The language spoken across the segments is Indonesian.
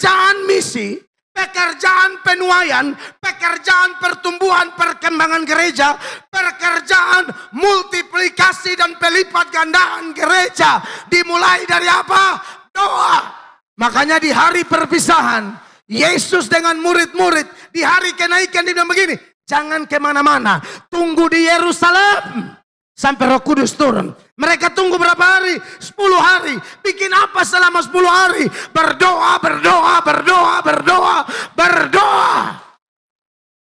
pekerjaan misi, pekerjaan penuaian, pekerjaan pertumbuhan perkembangan gereja, pekerjaan multiplikasi dan pelipat gandaan gereja dimulai dari apa? Doa. Makanya di hari perpisahan, Yesus dengan murid-murid di hari kenaikan dia bilang begini, jangan kemana-mana, tunggu di Yerusalem sampai Roh Kudus turun. Mereka tunggu berapa hari? 10 hari. Bikin apa selama 10 hari? Berdoa, berdoa, berdoa, berdoa, berdoa.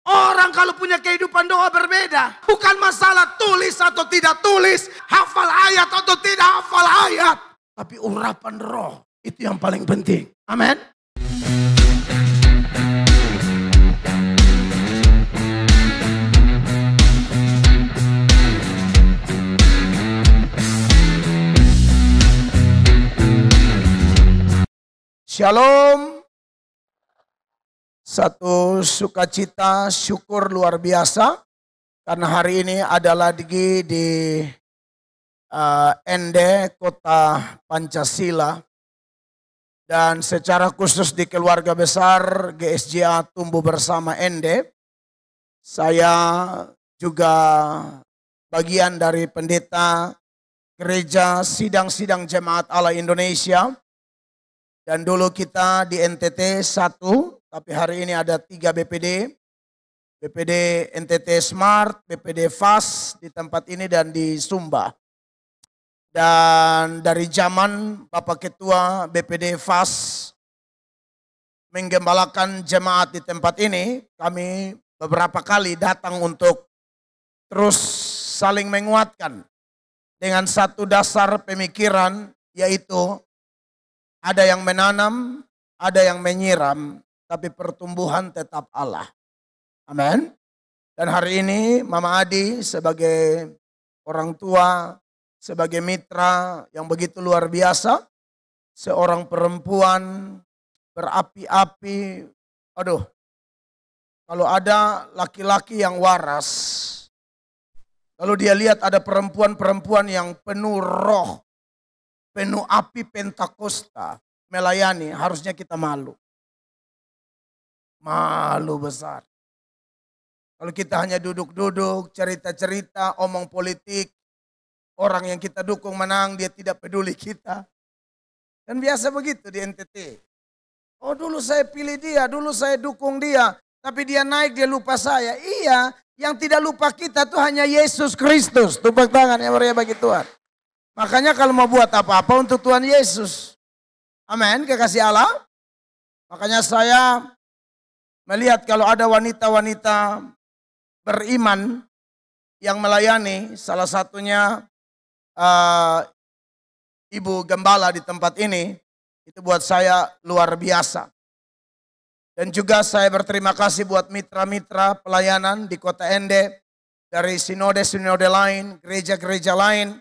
Orang kalau punya kehidupan doa berbeda. Bukan masalah tulis atau tidak tulis, hafal ayat atau tidak hafal ayat. Tapi urapan roh, itu yang paling penting. Amin. Shalom. Satu sukacita, syukur luar biasa. Karena hari ini adalah di Ende, kota Pancasila. Dan secara khusus di keluarga besar GSJA Tumbuh Bersama Ende. Saya juga bagian dari pendeta gereja sidang-sidang Jemaat Allah Indonesia. Dan dulu kita di NTT 1, tapi hari ini ada 3 BPD. BPD NTT Smart, BPD FAST di tempat ini dan di Sumba. Dan dari zaman Bapak Ketua BPD FAST menggembalakan jemaat di tempat ini, kami beberapa kali datang untuk terus saling menguatkan dengan satu dasar pemikiran, yaitu ada yang menanam, ada yang menyiram, tapi pertumbuhan tetap Allah. Amin. Dan hari ini Mama Adi sebagai orang tua, sebagai mitra yang begitu luar biasa, seorang perempuan berapi-api. Aduh, kalau ada laki-laki yang waras, lalu dia lihat ada perempuan-perempuan yang penuh roh, penuh api Pentakosta melayani, harusnya kita malu. Malu besar. Kalau kita hanya duduk-duduk, cerita-cerita, omong politik, orang yang kita dukung menang, dia tidak peduli kita. Dan biasa begitu di NTT. Oh, dulu saya pilih dia, dulu saya dukung dia, tapi dia naik, dia lupa saya. Iya, yang tidak lupa kita tuh hanya Yesus Kristus. Tepuk tangan yang meriah bagi Tuhan. Makanya kalau mau buat apa-apa untuk Tuhan Yesus. Amin, kekasih Allah. Makanya saya melihat kalau ada wanita-wanita beriman yang melayani, salah satunya Ibu Gembala di tempat ini, itu buat saya luar biasa. Dan juga saya berterima kasih buat mitra-mitra pelayanan di Kota Ende, dari sinode-sinode lain, gereja-gereja lain,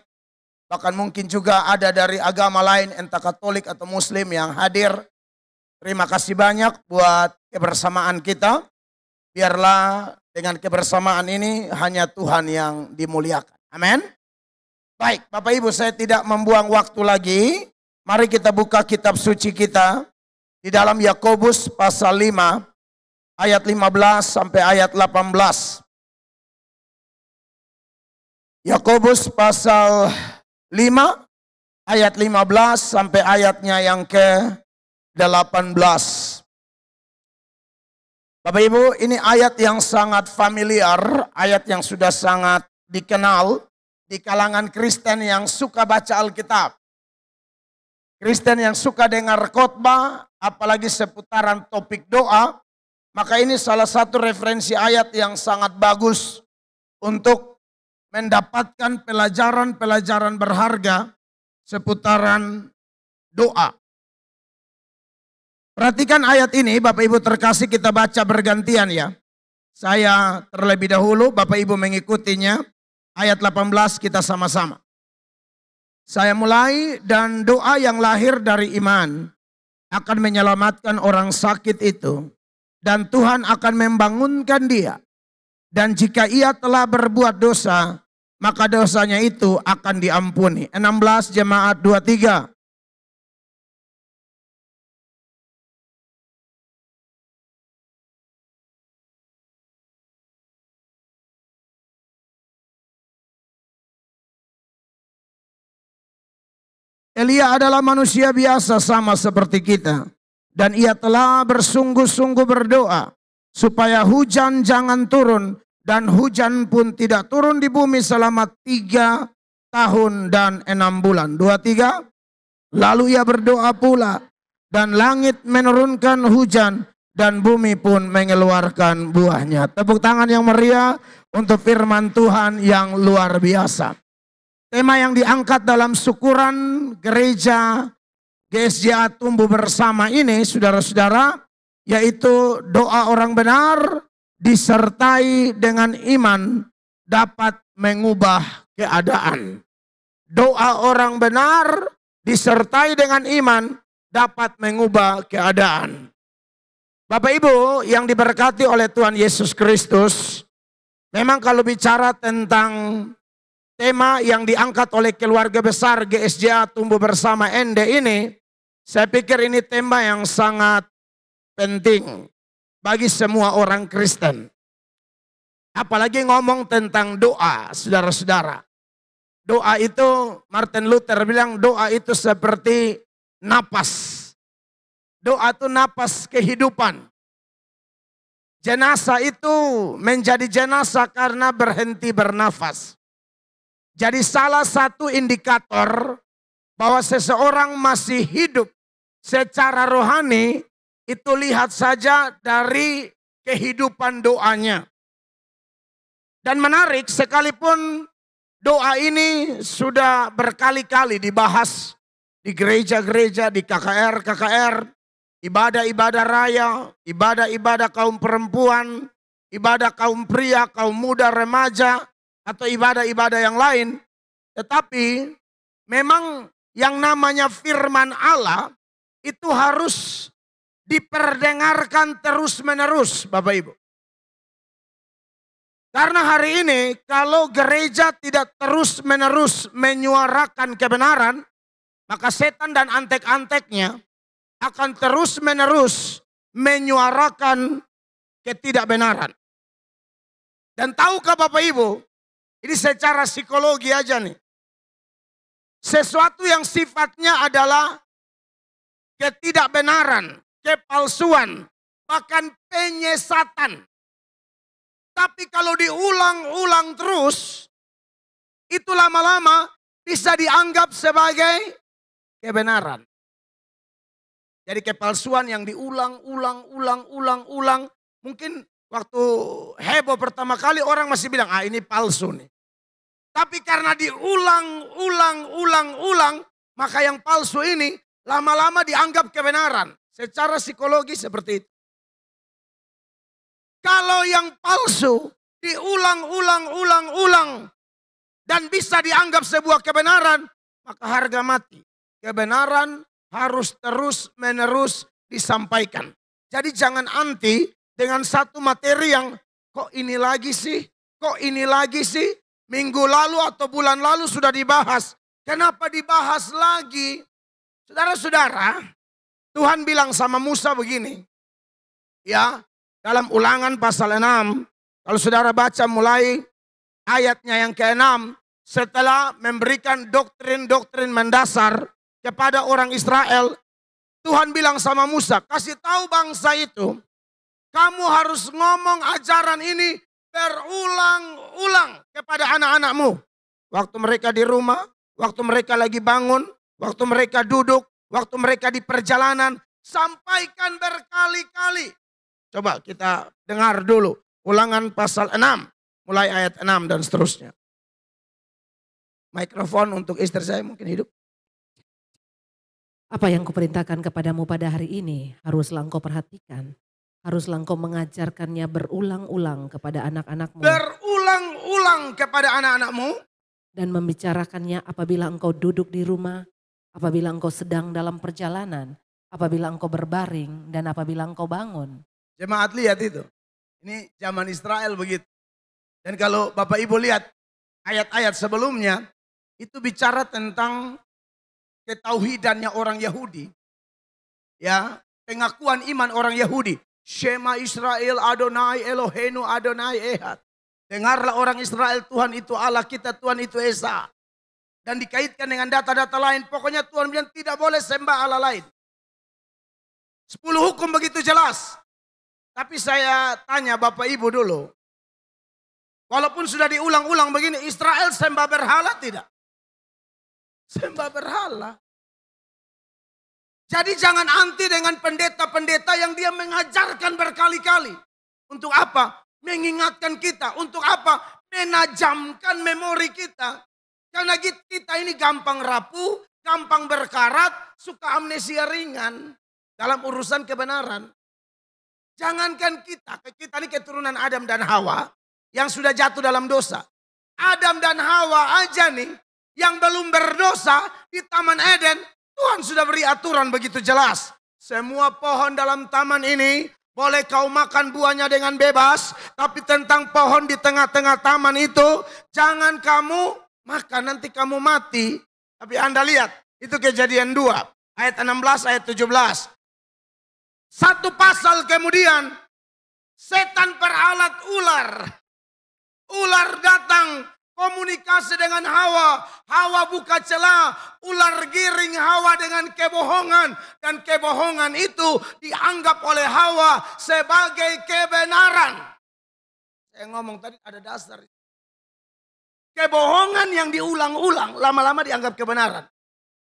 bahkan mungkin juga ada dari agama lain, entah Katolik atau Muslim yang hadir. Terima kasih banyak buat kebersamaan kita. Biarlah dengan kebersamaan ini hanya Tuhan yang dimuliakan. Amin. Baik, Bapak Ibu, saya tidak membuang waktu lagi. Mari kita buka kitab suci kita di dalam Yakobus pasal 5 ayat 15 sampai ayat 18. Yakobus pasal 5 ayat 15 sampai ayatnya yang ke-18. Bapak Ibu, ini ayat yang sangat familiar, ayat yang sudah sangat dikenal di kalangan Kristen yang suka baca Alkitab. Kristen yang suka dengar khotbah, apalagi seputaran topik doa, maka ini salah satu referensi ayat yang sangat bagus untuk mendapatkan pelajaran-pelajaran berharga seputaran doa. Perhatikan ayat ini, Bapak Ibu terkasih, kita baca bergantian ya. Saya terlebih dahulu, Bapak Ibu mengikutinya. Ayat 18 kita sama-sama. Saya mulai, dan doa yang lahir dari iman akan menyelamatkan orang sakit itu, dan Tuhan akan membangunkan dia. Dan jika ia telah berbuat dosa, maka dosanya itu akan diampuni. 16 jemaat 23. Elia adalah manusia biasa sama seperti kita. Dan ia telah bersungguh-sungguh berdoa supaya hujan jangan turun. Dan hujan pun tidak turun di bumi selama 3 tahun dan 6 bulan. 2, 3. Lalu ia berdoa pula. Dan langit menurunkan hujan. Dan bumi pun mengeluarkan buahnya. Tepuk tangan yang meriah untuk firman Tuhan yang luar biasa. Tema yang diangkat dalam syukuran gereja GSJA Tumbuh Bersama ini, saudara-saudara, yaitu doa orang benar disertai dengan iman dapat mengubah keadaan. Doa orang benar disertai dengan iman dapat mengubah keadaan. Bapak Ibu yang diberkati oleh Tuhan Yesus Kristus, memang kalau bicara tentang tema yang diangkat oleh keluarga besar GSJA Tumbuh Bersama ND ini, saya pikir ini tema yang sangat penting bagi semua orang Kristen. Apalagi ngomong tentang doa, saudara-saudara. Doa itu, Martin Luther bilang doa itu seperti napas. Doa itu napas kehidupan. Jenazah itu menjadi jenazah karena berhenti bernafas. Jadi salah satu indikator bahwa seseorang masih hidup secara rohani itu lihat saja dari kehidupan doanya. Dan menarik sekalipun doa ini sudah berkali-kali dibahas di gereja-gereja, di KKR, ibadah-ibadah raya, ibadah-ibadah kaum perempuan, ibadah kaum pria, kaum muda, remaja, atau ibadah-ibadah yang lain. Tetapi memang yang namanya firman Allah itu harus diperdengarkan terus-menerus, Bapak Ibu. Karena hari ini kalau gereja tidak terus-menerus menyuarakan kebenaran, maka setan dan antek-anteknya akan terus-menerus menyuarakan ketidakbenaran. Dan tahukah Bapak Ibu, ini secara psikologi aja nih. Sesuatu yang sifatnya adalah ketidakbenaran, kepalsuan, bahkan penyesatan. Tapi kalau diulang-ulang terus, itu lama-lama bisa dianggap sebagai kebenaran. Jadi kepalsuan yang diulang-ulang. Mungkin waktu heboh pertama kali orang masih bilang, ini palsu nih. Tapi karena diulang-ulang, maka yang palsu ini lama-lama dianggap kebenaran. Secara psikologi seperti itu. Kalau yang palsu diulang-ulang dan bisa dianggap sebuah kebenaran, maka harga mati. Kebenaran harus terus-menerus disampaikan. Jadi jangan anti dengan satu materi yang kok ini lagi sih, minggu lalu atau bulan lalu sudah dibahas. Kenapa dibahas lagi? Saudara-saudara, Tuhan bilang sama Musa begini. Ya, dalam Ulangan pasal 6, kalau saudara baca mulai ayatnya yang ke-6, setelah memberikan doktrin-doktrin mendasar kepada orang Israel, Tuhan bilang sama Musa, kasih tahu bangsa itu, kamu harus ngomong ajaran ini berulang-ulang kepada anak-anakmu. Waktu mereka di rumah, waktu mereka lagi bangun, waktu mereka duduk, waktu mereka di perjalanan, sampaikan berkali-kali. Coba kita dengar dulu Ulangan pasal 6, mulai ayat 6 dan seterusnya. Mikrofon untuk istri saya mungkin hidup. Apa yang kuperintahkan kepadamu pada hari ini haruslah engkau perhatikan. Haruslah engkau mengajarkannya berulang-ulang kepada anak-anakmu. Berulang-ulang kepada anak-anakmu. Dan membicarakannya apabila engkau duduk di rumah, apabila engkau sedang dalam perjalanan, apabila engkau berbaring, dan apabila engkau bangun. Jemaat lihat itu. Ini zaman Israel begitu. Dan kalau Bapak Ibu lihat ayat-ayat sebelumnya, itu bicara tentang ketauhidannya orang Yahudi. Ya, pengakuan iman orang Yahudi. Shema Israel Adonai Eloheinu Adonai Ehad. Dengarlah orang Israel, Tuhan itu Allah kita, Tuhan itu Esa. dan dikaitkan dengan data-data lain. Pokoknya Tuhan bilang tidak boleh sembah Allah lain. 10 hukum begitu jelas. Tapi saya tanya Bapak Ibu dulu. Walaupun sudah diulang-ulang begini, Israel sembah berhala tidak? Sembah berhala. Jadi jangan anti dengan pendeta-pendeta yang dia mengajarkan berkali-kali. Untuk apa? Mengingatkan kita. Untuk apa? Menajamkan memori kita. Karena kita ini gampang rapuh, gampang berkarat, suka amnesia ringan dalam urusan kebenaran. Jangankan kita ini keturunan Adam dan Hawa yang sudah jatuh dalam dosa. Adam dan Hawa aja nih yang belum berdosa di Taman Eden, Tuhan sudah beri aturan begitu jelas. Semua pohon dalam taman ini boleh kau makan buahnya dengan bebas, tapi tentang pohon di tengah-tengah taman itu jangan kamu makan, nanti kamu mati. Tapi Anda lihat, itu Kejadian 2 ayat 16 ayat 17. Satu pasal kemudian setan peralat ular. Ular datang komunikasi dengan Hawa. Hawa buka celah. Ular giring Hawa dengan kebohongan. Dan kebohongan itu dianggap oleh Hawa sebagai kebenaran. Saya ngomong tadi ada dasar. Kebohongan yang diulang-ulang lama-lama dianggap kebenaran.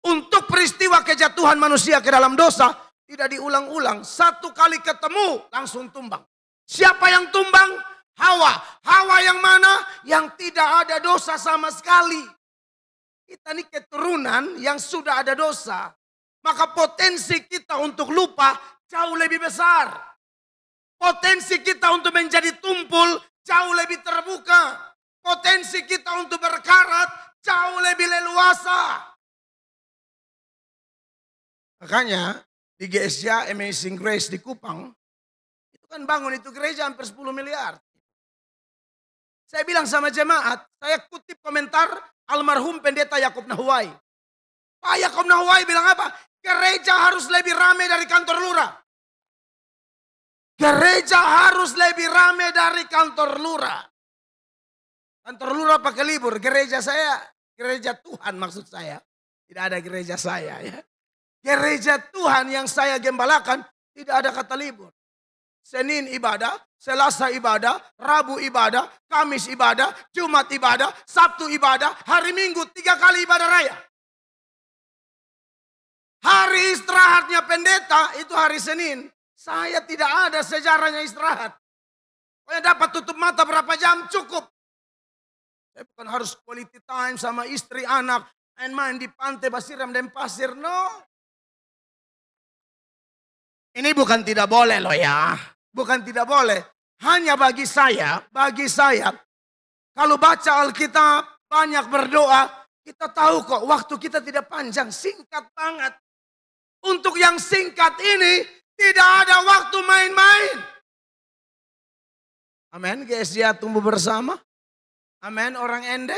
Untuk peristiwa kejatuhan manusia ke dalam dosa tidak diulang-ulang. Satu kali ketemu langsung tumbang. Siapa yang tumbang? Hawa. Hawa yang mana? Yang tidak ada dosa sama sekali. Kita ini keturunan yang sudah ada dosa. Maka potensi kita untuk lupa jauh lebih besar. Potensi kita untuk menjadi tumpul jauh lebih terbuka. Potensi kita untuk berkarat jauh lebih leluasa. Makanya di GSJ Amazing Grace di Kupang, itu kan bangun itu gereja hampir 10 miliar. Saya bilang sama jemaat, saya kutip komentar almarhum pendeta Yakub Nahuai. Pak Yakub Nahuai bilang apa? Gereja harus lebih ramai dari kantor lurah. Gereja harus lebih ramai dari kantor lurah. Kantor lurah pakai libur, gereja saya, gereja Tuhan maksud saya. Tidak ada gereja saya ya. Gereja Tuhan yang saya gembalakan tidak ada kata libur. Senin ibadah, Selasa ibadah, Rabu ibadah, Kamis ibadah, Jumat ibadah, Sabtu ibadah, hari Minggu 3 kali ibadah raya. Hari istirahatnya pendeta itu hari Senin. Saya tidak ada sejarahnya istirahat. Saya dapat tutup mata berapa jam cukup. Saya bukan harus quality time sama istri, anak, main-main di pantai Basiram dan pasir, no. Ini bukan tidak boleh loh ya. Bukan tidak boleh. Hanya bagi saya, kalau baca Alkitab, banyak berdoa, kita tahu kok waktu kita tidak panjang, singkat banget. Untuk yang singkat ini, tidak ada waktu main-main. Amin, GSJ tumbuh bersama. Amin, orang Ende.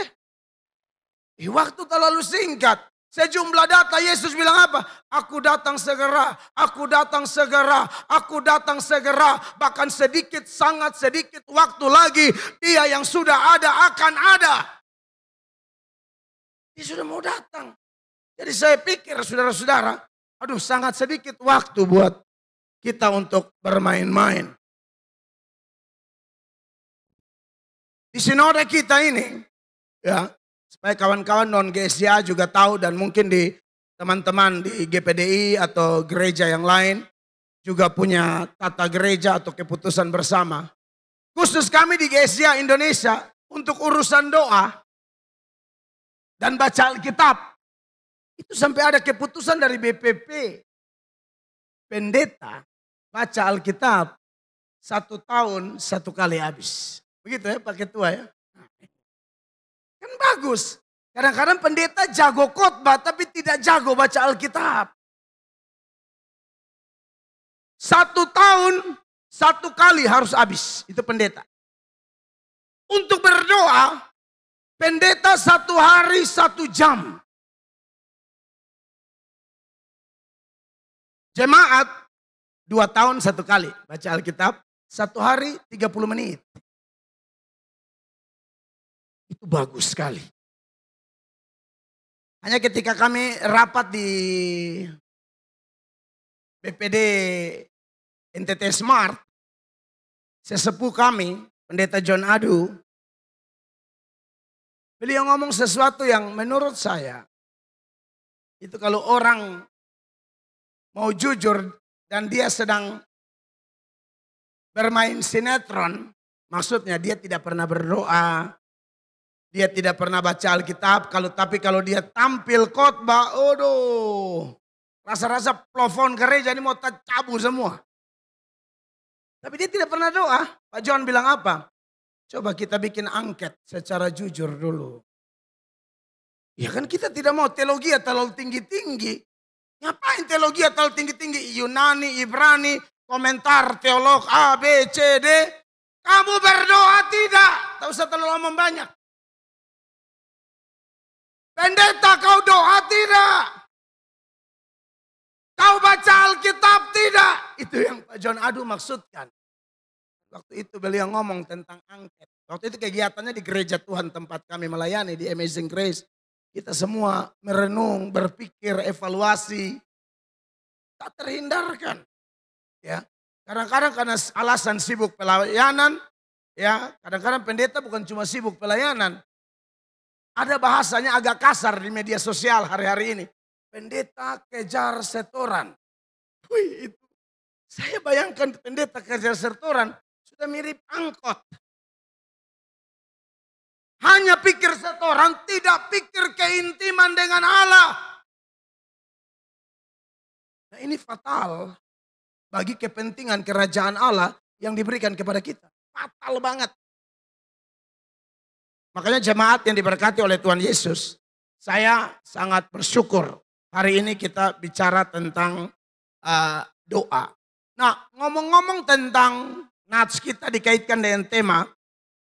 Waktu terlalu singkat. Sejumlah data Yesus bilang apa? Aku datang segera, aku datang segera, aku datang segera. Bahkan sedikit, sangat sedikit waktu lagi dia yang sudah ada akan ada. Dia sudah mau datang. Jadi saya pikir saudara-saudara, aduh sangat sedikit waktu buat kita untuk bermain-main. Di sinode kita ini, ya. Supaya kawan-kawan non-GSJ juga tahu dan mungkin di teman-teman di GPDI atau gereja yang lain juga punya tata gereja atau keputusan bersama. Khusus kami di GSJ Indonesia untuk urusan doa dan baca Alkitab. Itu sampai ada keputusan dari BPP. Pendeta baca Alkitab 1 tahun 1 kali habis. Begitu ya Pak Ketua ya. Kan bagus. Kadang-kadang pendeta jago khotbah tapi tidak jago baca Alkitab. 1 tahun 1 kali harus habis. Itu pendeta. Untuk berdoa, pendeta 1 hari 1 jam. Jemaat 2 tahun 1 kali baca Alkitab. 1 hari 30 menit. Itu bagus sekali. Hanya ketika kami rapat di BPD NTT Smart, sesepuh kami, Pendeta John Adu, beliau ngomong sesuatu yang menurut saya, itu kalau orang mau jujur dan dia sedang bermain sinetron, maksudnya dia tidak pernah berdoa, dia tidak pernah baca Alkitab, tapi kalau dia tampil khotbah, aduh, rasa-rasa plafon gereja ini mau cabut semua. Tapi dia tidak pernah doa. Pak John bilang apa? Coba kita bikin angket secara jujur dulu. Ya kan kita tidak mau teologi terlalu tinggi-tinggi. Ngapain teologi terlalu tinggi-tinggi? Yunani, Ibrani, komentar teolog A, B, C, D. Kamu berdoa tidak. Tak usah terlalu lama banyak. Pendeta, kau doa tidak. Kau baca Alkitab tidak. Itu yang Pak John Adu maksudkan. Waktu itu beliau ngomong tentang angket. Waktu itu kegiatannya di gereja Tuhan tempat kami melayani di Amazing Grace. Kita semua merenung, berpikir, evaluasi. Tak terhindarkan. Ya, kadang-kadang karena alasan sibuk pelayanan. Ya, kadang-kadang pendeta bukan cuma sibuk pelayanan. Ada bahasanya agak kasar di media sosial hari-hari ini. Pendeta kejar setoran. Wih, itu. Saya bayangkan pendeta kejar setoran sudah mirip angkot. Hanya pikir setoran, tidak pikir keintiman dengan Allah. Nah, ini fatal bagi kepentingan kerajaan Allah yang diberikan kepada kita. Fatal banget. Makanya jemaat yang diberkati oleh Tuhan Yesus, saya sangat bersyukur hari ini kita bicara tentang doa. Nah, ngomong-ngomong tentang nats kita dikaitkan dengan tema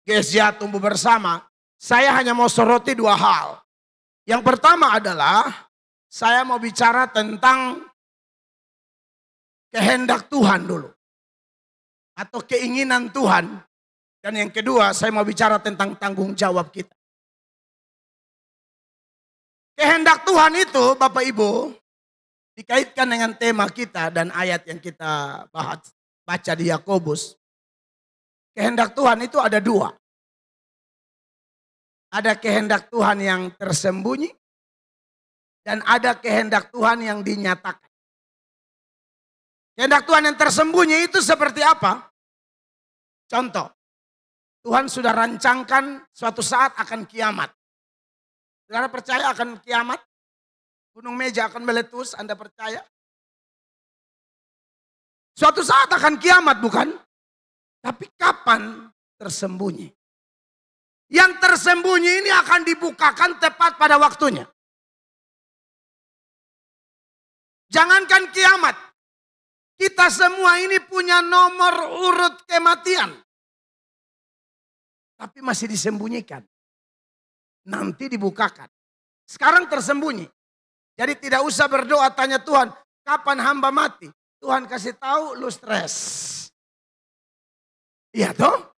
Gereja Tumbuh Bersama, saya hanya mau soroti dua hal. Yang pertama adalah saya mau bicara tentang kehendak Tuhan dulu. Atau keinginan Tuhan. Dan yang kedua, saya mau bicara tentang tanggung jawab kita. Kehendak Tuhan itu, Bapak Ibu, dikaitkan dengan tema kita dan ayat yang kita baca di Yakobus. Kehendak Tuhan itu ada dua. Ada kehendak Tuhan yang tersembunyi dan ada kehendak Tuhan yang dinyatakan. Kehendak Tuhan yang tersembunyi itu seperti apa? Contoh. Tuhan sudah rancangkan suatu saat akan kiamat. Saudara percaya akan kiamat? Gunung Meja akan meletus, Anda percaya? Suatu saat akan kiamat bukan? Tapi kapan tersembunyi? Yang tersembunyi ini akan dibukakan tepat pada waktunya. Jangankan kiamat. Kita semua ini punya nomor urut kematian. Tapi masih disembunyikan. Nanti dibukakan. Sekarang tersembunyi. Jadi tidak usah berdoa tanya Tuhan, kapan hamba mati? Tuhan kasih tahu lu stres. Iya toh?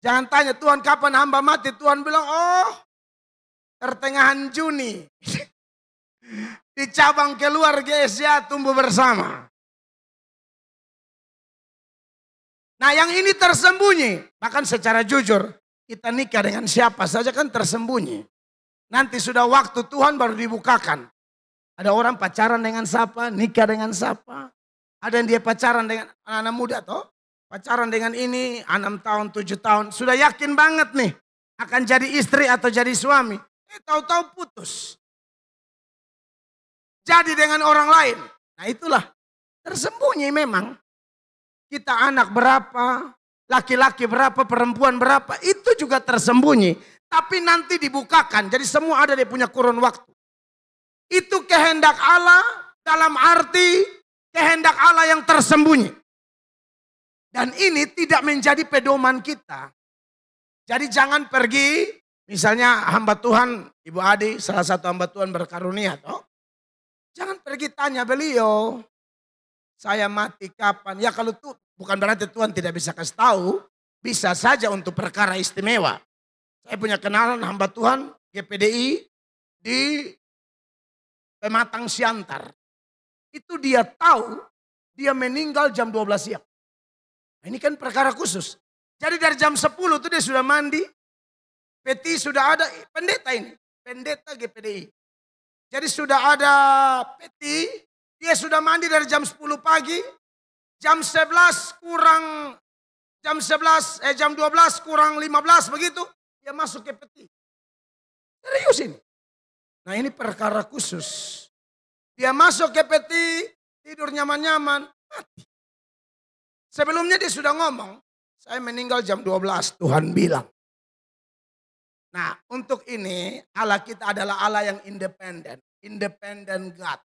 Jangan tanya Tuhan kapan hamba mati. Tuhan bilang, oh pertengahan Juni. Di cabang keluarga Gereja Tumbuh Bersama. Nah yang ini tersembunyi, bahkan secara jujur, kita nikah dengan siapa saja kan tersembunyi. Nanti sudah waktu Tuhan baru dibukakan. Ada orang pacaran dengan siapa, nikah dengan siapa. Ada yang dia pacaran dengan anak-anak muda toh. Pacaran dengan ini 6 tahun, 7 tahun. Sudah yakin banget nih akan jadi istri atau jadi suami. Tahu-tahu putus. Jadi dengan orang lain. Nah itulah tersembunyi memang. Kita anak berapa, laki-laki berapa, perempuan berapa, itu juga tersembunyi. Tapi nanti dibukakan, jadi semua ada dia punya kurun waktu. Itu kehendak Allah dalam arti kehendak Allah yang tersembunyi. Dan ini tidak menjadi pedoman kita. Jadi jangan pergi, misalnya hamba Tuhan, Ibu Adi, salah satu hamba Tuhan berkarunia. Toh? Jangan pergi tanya beliau. Saya mati kapan? Ya kalau tuh bukan berarti Tuhan tidak bisa kasih tahu. Bisa saja untuk perkara istimewa. Saya punya kenalan hamba Tuhan GPDI. di Pematang Siantar. Itu dia tahu dia meninggal jam 12 siang. Nah, ini kan perkara khusus. Jadi dari jam 10 itu dia sudah mandi. Peti sudah ada, pendeta ini. Pendeta GPDI. Jadi sudah ada peti. Dia sudah mandi dari jam 10 pagi. Jam 11 kurang, jam 12 kurang 15 begitu. Dia masuk ke peti. Serius ini. Nah ini perkara khusus. Dia masuk ke peti, tidur nyaman-nyaman, mati. Sebelumnya dia sudah ngomong, saya meninggal jam 12, Tuhan bilang. Nah untuk ini Allah kita adalah Allah yang independen. Independen God.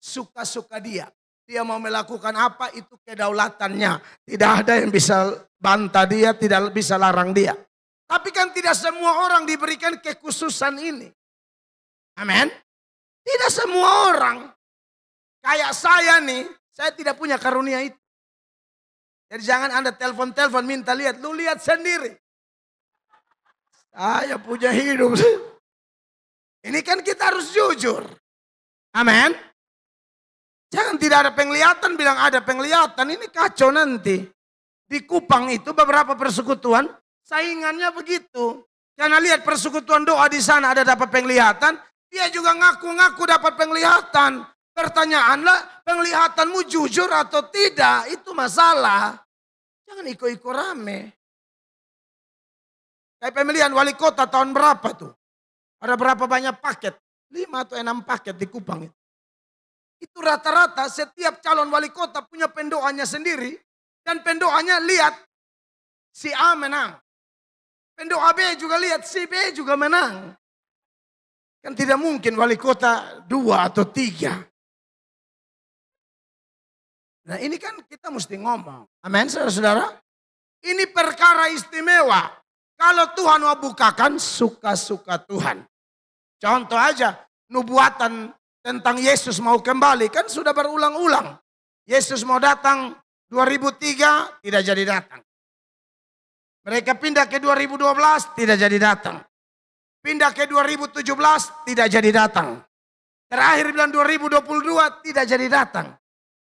Suka-suka dia. Dia mau melakukan apa itu kedaulatannya. Tidak ada yang bisa bantah dia, tidak bisa larang dia. Tapi kan tidak semua orang diberikan kekhususan ini. Amin. Tidak semua orang. Kayak saya nih, saya tidak punya karunia itu. Jadi jangan Anda telepon-telepon minta lihat. Lu lihat sendiri. Saya punya hidup. Ini kan kita harus jujur. Amin. Jangan tidak ada penglihatan bilang ada penglihatan. Ini kacau nanti. Di Kupang itu beberapa persekutuan saingannya begitu. Karena lihat persekutuan doa di sana ada dapat penglihatan. Dia juga ngaku-ngaku dapat penglihatan. Pertanyaanlah penglihatanmu jujur atau tidak. Itu masalah. Jangan ikut-ikut rame. Kayak pemilihan wali kota tahun berapa tuh? Ada berapa banyak paket? 5 atau 6 paket di Kupang itu. Itu rata-rata setiap calon wali kota punya pendoanya sendiri. Dan pendoanya lihat si A menang. Pendoa B juga lihat si B juga menang. Kan tidak mungkin wali kota 2 atau 3. Nah ini kan kita mesti ngomong. Amin saudara-saudara. Ini perkara istimewa. Kalau Tuhan mau bukakan suka-suka Tuhan. Contoh aja nubuatan tentang Yesus mau kembali. Kan sudah berulang-ulang. Yesus mau datang 2003 tidak jadi datang. Mereka pindah ke 2012 tidak jadi datang. Pindah ke 2017 tidak jadi datang. Terakhir bilang 2022 tidak jadi datang.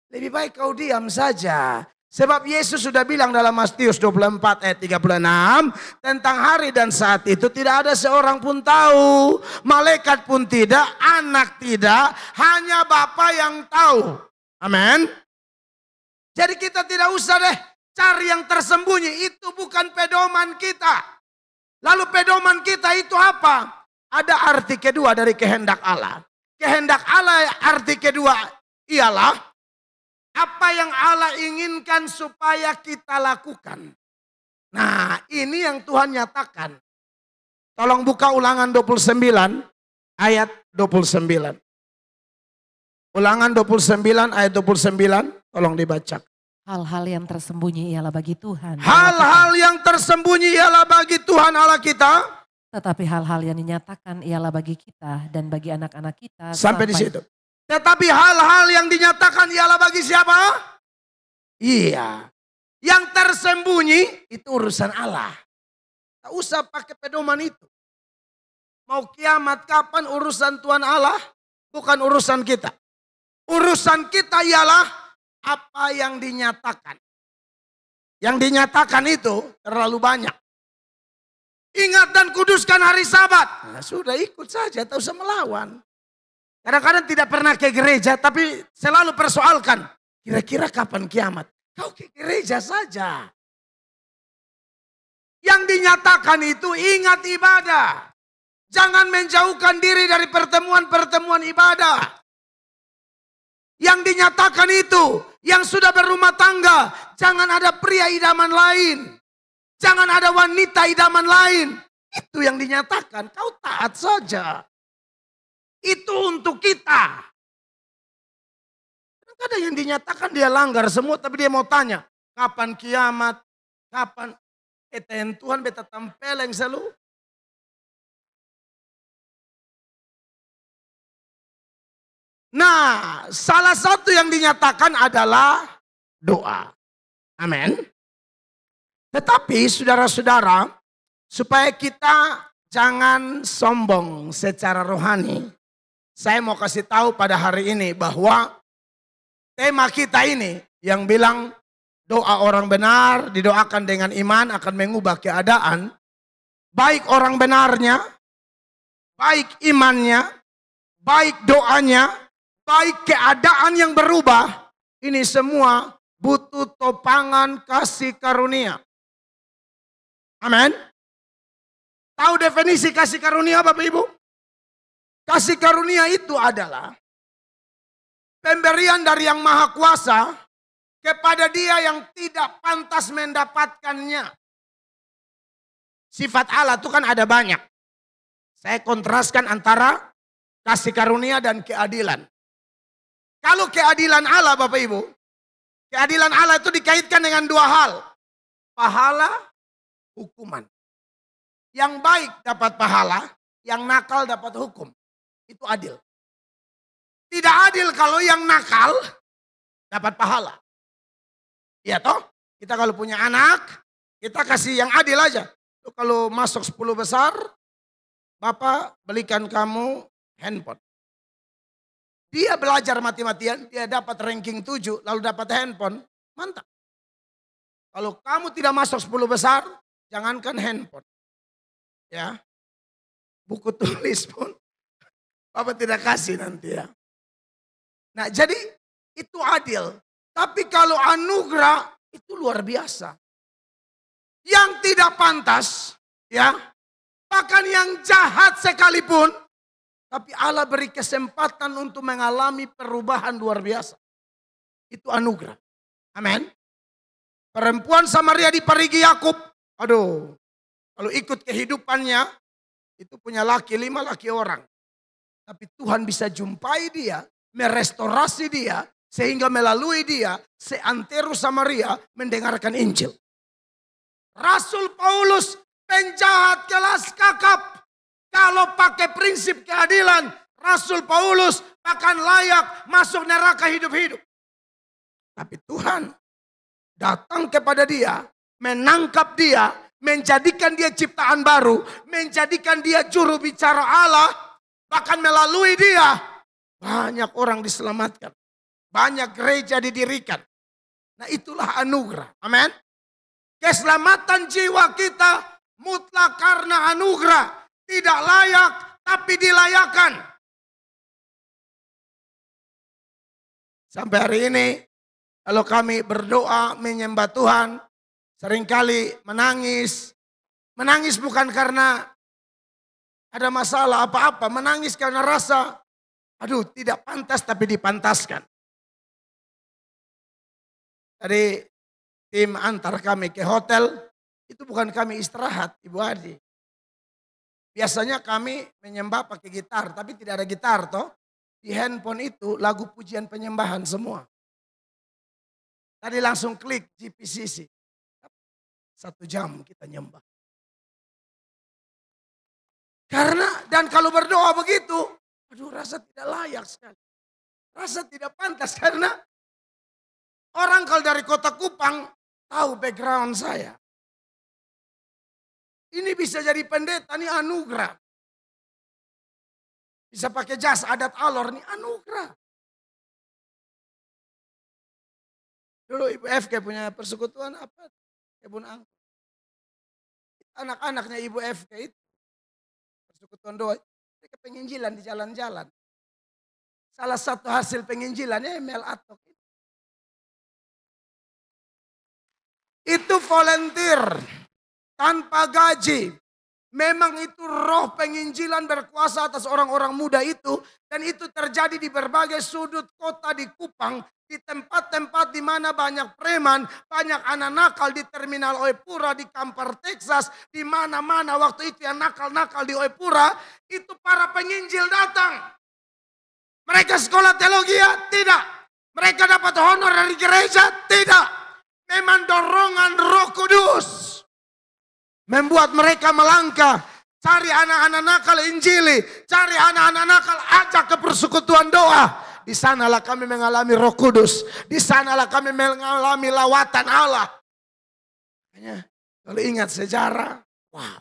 Lebih baik kau diam saja. Sebab Yesus sudah bilang dalam Matius 24 ayat 36. Tentang hari dan saat itu tidak ada seorang pun tahu. Malaikat pun tidak, anak tidak. Hanya Bapa yang tahu. Amin. Jadi kita tidak usah deh cari yang tersembunyi. Itu bukan pedoman kita. Lalu pedoman kita itu apa? Ada arti kedua dari kehendak Allah. Kehendak Allah arti kedua ialah apa yang Allah inginkan supaya kita lakukan. Nah ini yang Tuhan nyatakan. Tolong buka Ulangan 29 ayat 29. Ulangan 29 ayat 29 tolong dibaca. Hal-hal yang tersembunyi ialah bagi Tuhan. Hal-hal yang tersembunyi ialah bagi Tuhan Allah kita. Tetapi hal-hal yang dinyatakan ialah bagi kita dan bagi anak-anak kita. Sampai di situ. Tetapi hal-hal yang dinyatakan ialah bagi siapa? Iya. Yang tersembunyi itu urusan Allah. Tak usah pakai pedoman itu. Mau kiamat kapan urusan Tuhan Allah? Bukan urusan kita. Urusan kita ialah apa yang dinyatakan. Yang dinyatakan itu terlalu banyak. Ingat dan kuduskan hari Sabat. Nah, sudah ikut saja, tak usah melawan. Kadang-kadang tidak pernah ke gereja, tapi selalu persoalkan. Kira-kira kapan kiamat? Kau ke gereja saja. Yang dinyatakan itu ingat ibadah. Jangan menjauhkan diri dari pertemuan-pertemuan ibadah. Yang dinyatakan itu, yang sudah berumah tangga, jangan ada pria idaman lain. Jangan ada wanita idaman lain. Itu yang dinyatakan, kau taat saja. Itu untuk kita. Kadang-kadang yang dinyatakan dia langgar semua, tapi dia mau tanya, kapan kiamat, kapan Tuhan beta tampeleng selalu. Nah, salah satu yang dinyatakan adalah doa. Amin. Tetapi saudara-saudara, supaya kita jangan sombong secara rohani. Saya mau kasih tahu pada hari ini bahwa tema kita ini yang bilang doa orang benar didoakan dengan iman akan mengubah keadaan. Baik orang benarnya, baik imannya, baik doanya, baik keadaan yang berubah. Ini semua butuh topangan kasih karunia. Amin. Tahu definisi kasih karunia Bapak Ibu? Kasih karunia itu adalah pemberian dari Yang Maha Kuasa kepada dia yang tidak pantas mendapatkannya. Sifat Allah itu kan ada banyak. Saya kontraskan antara kasih karunia dan keadilan. Kalau keadilan Allah Bapak Ibu, keadilan Allah itu dikaitkan dengan dua hal. Pahala, hukuman. Yang baik dapat pahala, yang nakal dapat hukum. Itu adil. Tidak adil kalau yang nakal dapat pahala. Iya toh? Kita kalau punya anak, kita kasih yang adil aja. Lu kalau masuk 10 besar, Bapak belikan kamu handphone. Dia belajar mati-matian, dia dapat ranking 7, lalu dapat handphone, mantap. Kalau kamu tidak masuk 10 besar, jangankan handphone. Ya, buku tulis pun Bapak tidak kasih nanti ya. Nah jadi itu adil. Tapi kalau anugerah itu luar biasa. Yang tidak pantas, ya, bahkan yang jahat sekalipun, tapi Allah beri kesempatan untuk mengalami perubahan luar biasa. Itu anugerah. Amin. Perempuan Samaria di parigi Yakub, aduh, kalau ikut kehidupannya, itu punya laki 5 laki orang. Tapi Tuhan bisa jumpai dia, merestorasi dia, sehingga melalui dia, seantero Samaria mendengarkan Injil. Rasul Paulus, penjahat kelas kakap. Kalau pakai prinsip keadilan, Rasul Paulus bahkan layak masuk neraka hidup-hidup. Tapi Tuhan datang kepada dia, menangkap dia, menjadikan dia ciptaan baru, menjadikan dia juru bicara Allah, bahkan melalui dia banyak orang diselamatkan, banyak gereja didirikan. Nah itulah anugerah, amin. Keselamatan jiwa kita mutlak karena anugerah. Tidak layak, tapi dilayakan. Sampai hari ini, kalau kami berdoa menyembah Tuhan, seringkali menangis. Menangis bukan karena ada masalah apa-apa. Menangis karena rasa, aduh tidak pantas tapi dipantaskan. Tadi tim antar kami ke hotel, itu bukan kami istirahat, Ibu Adi. Biasanya kami menyembah pakai gitar, tapi tidak ada gitar toh. Di handphone itu lagu pujian penyembahan semua. Tadi langsung klik GPCC. 1 jam kita nyembah. Karena, dan kalau berdoa begitu, aduh rasa tidak layak sekali. Rasa tidak pantas karena orang kalau dari kota Kupang tahu background saya. Ini bisa jadi pendeta, ini anugerah. Bisa pakai jas adat Alor, ini anugerah. Dulu Ibu FK punya persekutuan apa? Kebun anggur. Anak-anaknya Ibu FK itu, persekutuan doa, mereka penginjilan di jalan-jalan. Salah satu hasil penginjilannya Mel Atok. Itu volunteer. Tanpa gaji. Memang itu roh penginjilan berkuasa atas orang-orang muda itu. Dan itu terjadi di berbagai sudut kota di Kupang. Di tempat-tempat di mana banyak preman. Banyak anak nakal di terminal Oepura, di Kampar, Texas. Di mana-mana waktu itu yang nakal-nakal di Oepura. Itu para penginjil datang. Mereka sekolah teologi ya? Tidak. Mereka dapat honor dari gereja? Tidak. Memang dorongan Roh Kudus membuat mereka melangkah, cari anak-anak nakal injili, cari anak-anak nakal ajak ke persekutuan doa. Di sanalah kami mengalami Roh Kudus, di sanalah kami mengalami lawatan Allah. Makanya kalau ingat sejarah, wow.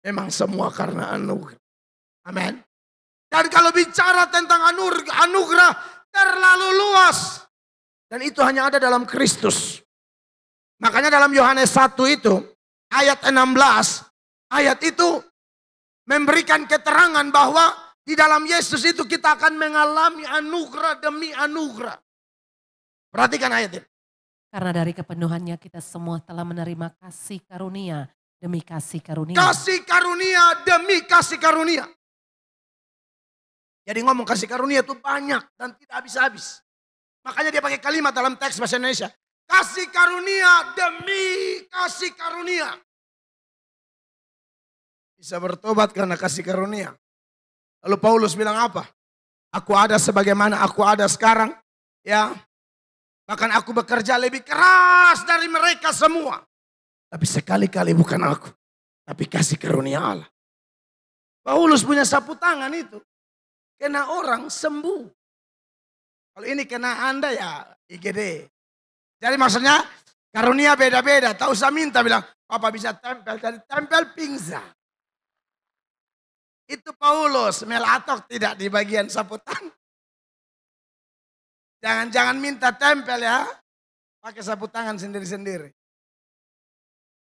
Memang semua karena anugerah. Amin. Dan kalau bicara tentang anugerah terlalu luas. Dan itu hanya ada dalam Kristus. Makanya dalam Yohanes 1 itu, ayat 16, ayat itu memberikan keterangan bahwa di dalam Yesus itu kita akan mengalami anugerah demi anugerah. Perhatikan ayat ini. Karena dari kepenuhannya kita semua telah menerima kasih karunia demi kasih karunia. Kasih karunia demi kasih karunia. Jadi ngomong kasih karunia itu banyak dan tidak habis-habis. Makanya dia pakai kalimat dalam teks bahasa Indonesia. Kasih karunia demi kasih karunia. Bisa bertobat karena kasih karunia. Lalu Paulus bilang apa? Aku ada sebagaimana aku ada sekarang. Ya. Bahkan aku bekerja lebih keras dari mereka semua. Tapi sekali-kali bukan aku. Tapi kasih karunia Allah. Paulus punya sapu tangan itu. Kena orang sembuh. Kalau ini kena Anda ya IGD. Jadi maksudnya karunia beda-beda. Tak usah minta bilang, Papa bisa tempel. Dari tempel pingsan. Itu Paulus melatok tidak di bagian sapu tangan. Jangan minta tempel ya. Pakai sapu tangan sendiri-sendiri.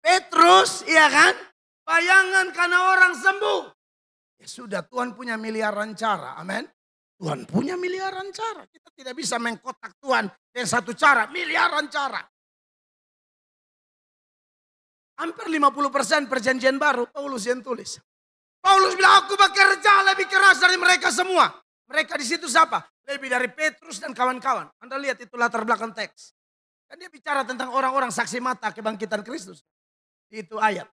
Petrus, iya kan? Bayangan karena orang sembuh. Ya sudah, Tuhan punya miliaran cara. Amin. Tuhan punya miliaran cara. Kita tidak bisa mengkotak Tuhan dengan satu cara. Miliaran cara. Hampir 50% perjanjian baru Paulus yang tulis. Paulus bilang, aku bekerja lebih keras dari mereka semua. Mereka di situ siapa? Lebih dari Petrus dan kawan-kawan. Anda lihat itu latar belakang teks. Dan dia bicara tentang orang-orang saksi mata kebangkitan Kristus. Itu ayat.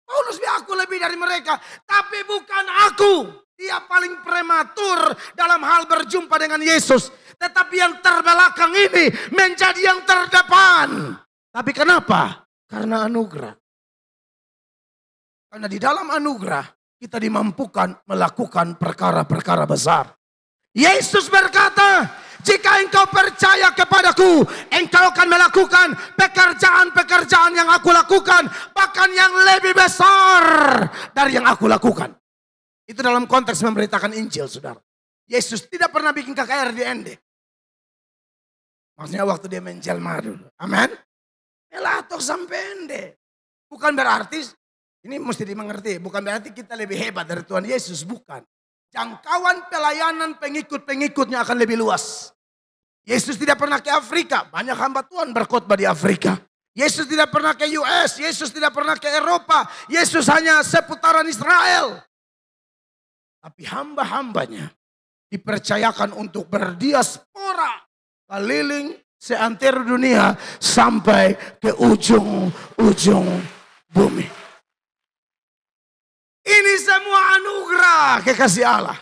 Paulus bilang aku lebih dari mereka. Tapi bukan aku. Dia paling prematur dalam hal berjumpa dengan Yesus. Tetapi yang terbelakang ini menjadi yang terdepan. Tapi kenapa? Karena anugerah. Karena di dalam anugerah kita dimampukan melakukan perkara-perkara besar. Yesus berkata, jika engkau percaya kepadaku, engkau akan melakukan pekerjaan-pekerjaan yang aku lakukan, bahkan yang lebih besar dari yang aku lakukan. Itu dalam konteks memberitakan Injil, saudara. Yesus tidak pernah bikin KKR di Ende. Maksudnya waktu dia menjelma dulu. Amin. Melatok sampai Ende. Bukan berarti, ini mesti dimengerti, bukan berarti kita lebih hebat dari Tuhan Yesus, bukan. Jangkauan pelayanan pengikut-pengikutnya akan lebih luas. Yesus tidak pernah ke Afrika. Banyak hamba Tuhan berkhotbah di Afrika. Yesus tidak pernah ke US. Yesus tidak pernah ke Eropa. Yesus hanya seputaran Israel. Tapi hamba-hambanya dipercayakan untuk berdiaspora keliling seantero dunia sampai ke ujung-ujung bumi. Ini semua anugerah kekasih Allah.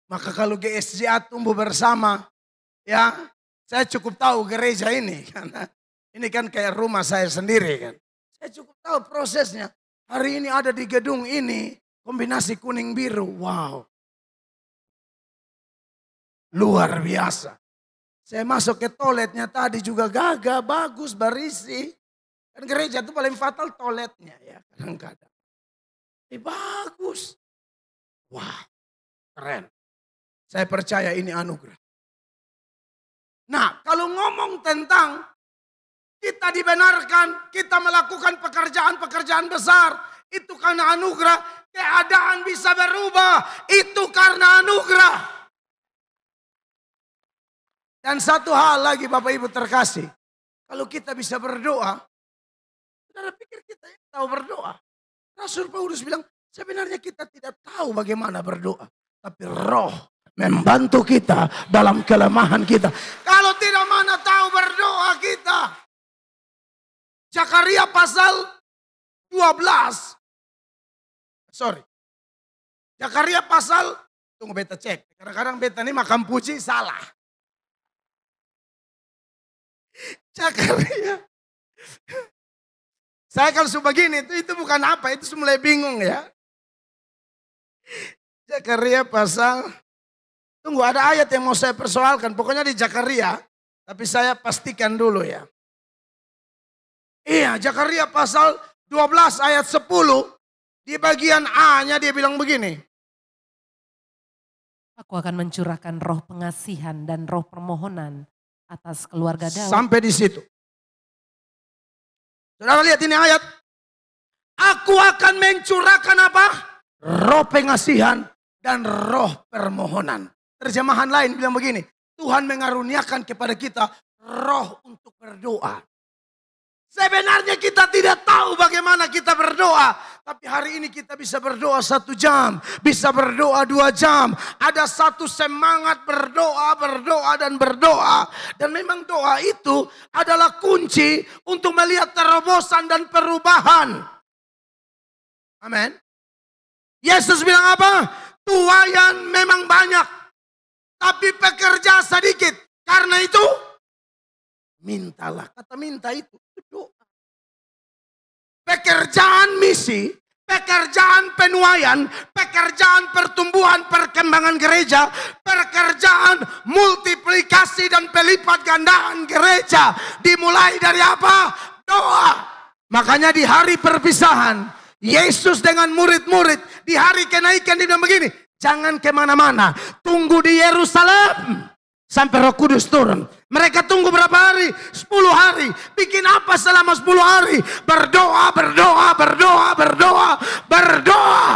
Maka kalau GSJA tumbuh bersama, ya saya cukup tahu gereja ini. Karena ini kan kayak rumah saya sendiri kan. Saya cukup tahu prosesnya. Hari ini ada di gedung ini, kombinasi kuning biru. Wow. Luar biasa. Saya masuk ke toiletnya tadi juga gagah, bagus, berisi. Kan gereja itu paling fatal toiletnya ya kadang-kadang. Bagus. Wah, keren. Saya percaya ini anugerah. Nah, kalau ngomong tentang kita dibenarkan, kita melakukan pekerjaan-pekerjaan besar, itu karena anugerah. Keadaan bisa berubah, itu karena anugerah. Dan satu hal lagi Bapak Ibu terkasih. Kalau kita bisa berdoa, saudara pikir kita tahu berdoa. Rasul Paulus bilang, sebenarnya kita tidak tahu bagaimana berdoa. Tapi roh membantu kita dalam kelemahan kita. Kalau tidak mana tahu berdoa kita. Zakaria pasal 12. Zakaria pasal, tunggu beta cek. Kadang-kadang beta ini makan puji salah. Zakaria. Saya kalau suka begini, itu bukan apa, itu mulai bingung ya. Zakaria pasal, tunggu ada ayat yang mau saya persoalkan, pokoknya di Zakaria, tapi saya pastikan dulu ya. Iya, Zakaria pasal 12 ayat 10, Di bagian A-nya dia bilang begini. Aku akan mencurahkan roh pengasihan dan roh permohonan atas keluarga Daud. Sampai di situ. Saudara lihat ini ayat. Aku akan mencurahkan apa? Roh pengasihan dan roh permohonan. Terjemahan lain bilang begini. Tuhan mengaruniakan kepada kita roh untuk berdoa. Sebenarnya kita tidak tahu bagaimana kita berdoa. Tapi hari ini kita bisa berdoa 1 jam. Bisa berdoa 2 jam. Ada satu semangat berdoa, berdoa dan berdoa. Dan memang doa itu adalah kunci untuk melihat terobosan dan perubahan. Amin. Yesus bilang apa? Tuayan memang banyak. Tapi pekerja sedikit. Karena itu mintalah. Kata minta itu doa. Pekerjaan misi, pekerjaan penuaian, pekerjaan pertumbuhan perkembangan gereja, pekerjaan multiplikasi dan pelipat gandaan gereja. Dimulai dari apa? Doa. Makanya di hari perpisahan, Yesus dengan murid-murid, di hari kenaikan dia bilang begini, jangan kemana-mana, tunggu di Yerusalem sampai Roh Kudus turun. Mereka tunggu berapa hari? 10 hari. Bikin apa selama 10 hari? Berdoa, berdoa, berdoa, berdoa, berdoa.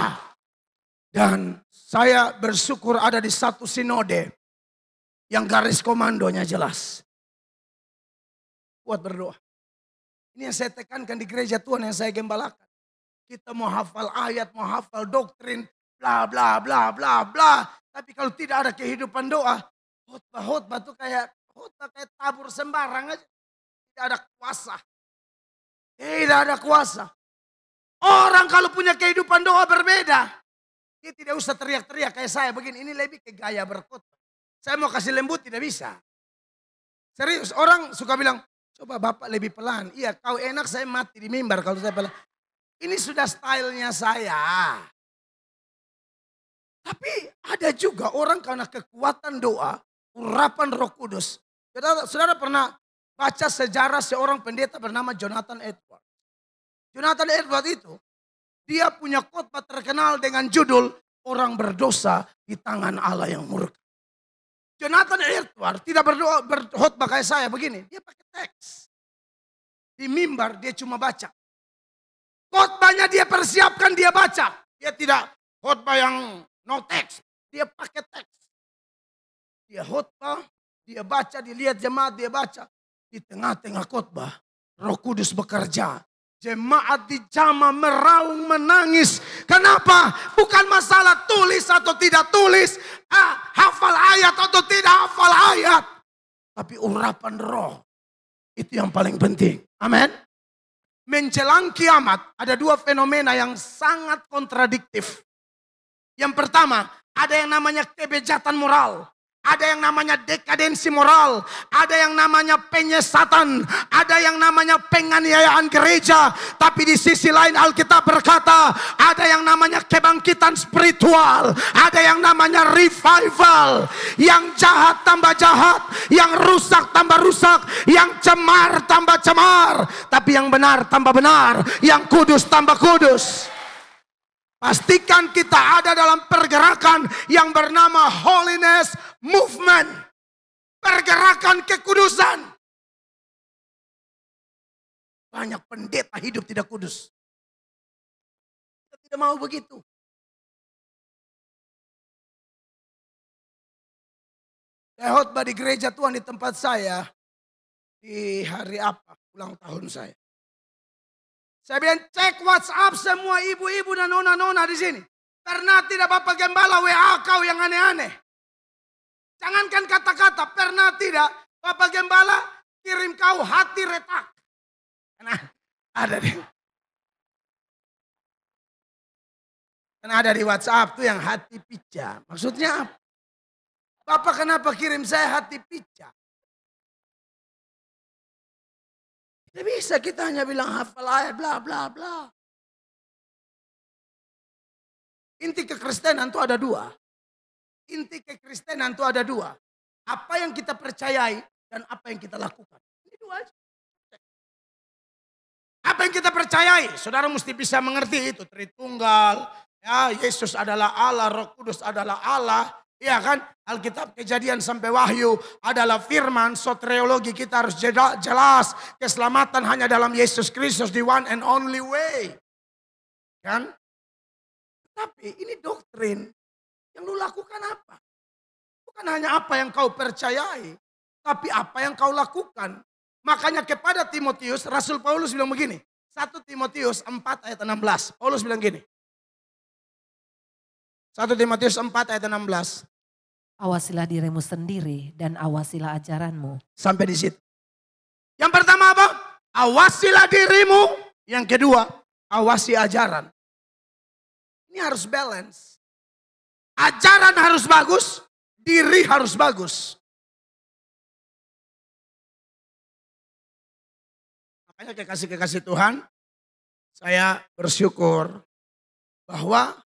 Dan saya bersyukur ada di satu sinode yang garis komandonya jelas. Buat berdoa. Ini yang saya tekankan di gereja Tuhan yang saya gembalakan. Kita mau hafal ayat, mau hafal doktrin, bla bla bla bla bla. Tapi kalau tidak ada kehidupan doa, khotbah tuh kayak tabur sembarang aja. Tidak ada kuasa. Tidak ada kuasa. Orang kalau punya kehidupan doa berbeda. Dia tidak usah teriak-teriak kayak saya begini. Ini lebih ke gaya berkhotbah. Saya mau kasih lembut tidak bisa. Serius, orang suka bilang, coba Bapak lebih pelan. Iya, kau enak saya mati di mimbar kalau saya pelan. Ini sudah stylenya saya. Tapi ada juga orang karena kekuatan doa, urapan Roh Kudus. Saudara pernah baca sejarah seorang pendeta bernama Jonathan Edwards. Jonathan Edwards itu, dia punya khotbah terkenal dengan judul Orang Berdosa di Tangan Allah yang Murka. Jonathan Edwards tidak berkhotbah kayak saya begini. Dia pakai teks. Di mimbar dia cuma baca. Khotbahnya dia persiapkan, dia baca. Dia tidak khotbah yang no teks. Dia pakai teks. Dia khotbah, dia baca, dilihat jemaat, dia baca. Di tengah-tengah khotbah, Roh Kudus bekerja. Jemaat di jamaah meraung menangis. Kenapa? Bukan masalah tulis atau tidak tulis. Hafal ayat atau tidak hafal ayat. Tapi urapan roh. Itu yang paling penting. Amin. Menjelang kiamat ada 2 fenomena yang sangat kontradiktif. Yang pertama, ada yang namanya kebejatan moral. Ada yang namanya dekadensi moral. Ada yang namanya penyesatan. Ada yang namanya penganiayaan gereja. Tapi di sisi lain Alkitab berkata, ada yang namanya kebangkitan spiritual. Ada yang namanya revival. Yang jahat tambah jahat. Yang rusak tambah rusak. Yang cemar tambah cemar. Tapi yang benar tambah benar. Yang kudus tambah kudus. Pastikan kita ada dalam pergerakan yang bernama holiness movement. Pergerakan kekudusan. Banyak pendeta hidup tidak kudus. Kita tidak mau begitu. Saya khotbah di gereja Tuhan di tempat saya. Di hari apa? Ulang tahun saya. Saya bilang cek WhatsApp semua ibu-ibu dan nona-nona di sini. Pernah tidak Bapak Gembala WA kau yang aneh-aneh? Jangankan kata-kata, pernah tidak Bapak Gembala kirim kau hati retak? Nah, ada deh. Karena ada di WhatsApp tuh yang hati pica. Maksudnya apa? Bapak kenapa kirim saya hati pica? Tidak bisa kita hanya bilang hafal ayat bla bla bla. Inti kekristenan itu ada 2. Inti kekristenan itu ada 2. Apa yang kita percayai dan apa yang kita lakukan. Ini 2 aja. Apa yang kita percayai, saudara mesti bisa mengerti itu. Tritunggal, ya, Yesus adalah Allah, Roh Kudus adalah Allah. Ya kan, Alkitab Kejadian sampai Wahyu adalah firman. Soteriologi kita harus jelas. Keselamatan hanya dalam Yesus Kristus, the one and only way. Kan? Tapi ini doktrin. Yang lu lakukan apa? Bukan hanya apa yang kau percayai, tapi apa yang kau lakukan. Makanya kepada Timotius, Rasul Paulus bilang begini. 1 Timotius 4 ayat 16. Paulus bilang gini. 1 Timotius 4 ayat 16. Awasilah dirimu sendiri dan awasilah ajaranmu. Sampai di situ. Yang pertama apa? Awasilah dirimu. Yang kedua, awasi ajaran. Ini harus balance. Ajaran harus bagus, diri harus bagus. Makanya kekasih-kekasih Tuhan, saya bersyukur bahwa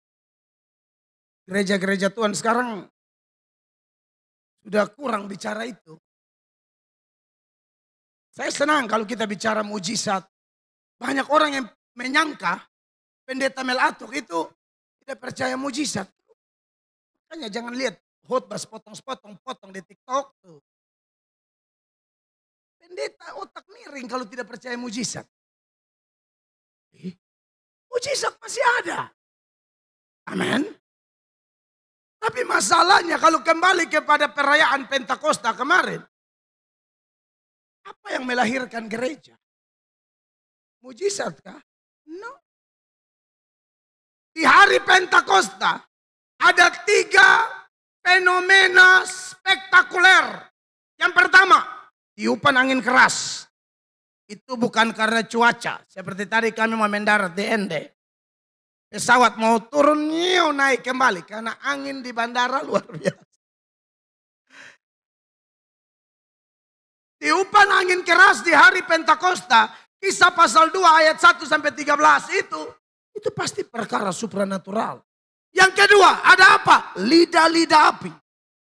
gereja-gereja Tuhan sekarang sudah kurang bicara itu. Saya senang kalau kita bicara mujizat. Banyak orang yang menyangka pendeta Melatuk itu tidak percaya mujizat. Makanya jangan lihat khotbah potong di TikTok tuh. Pendeta otak miring kalau tidak percaya mujizat. Mujizat masih ada. Amin. Tapi masalahnya kalau kembali kepada perayaan Pentakosta kemarin. Apa yang melahirkan gereja? Mujizat kah? No. Di hari Pentakosta ada 3 fenomena spektakuler. Yang pertama, tiupan angin keras. Itu bukan karena cuaca. Seperti tadi kami mau mendarat di Ende. Pesawat mau turun, naik kembali. Karena angin di bandara luar biasa. Tiupan angin keras di hari Pentakosta. Kisah pasal 2 ayat 1 sampai 13 itu pasti perkara supranatural. Yang kedua, ada apa? Lidah-lidah api.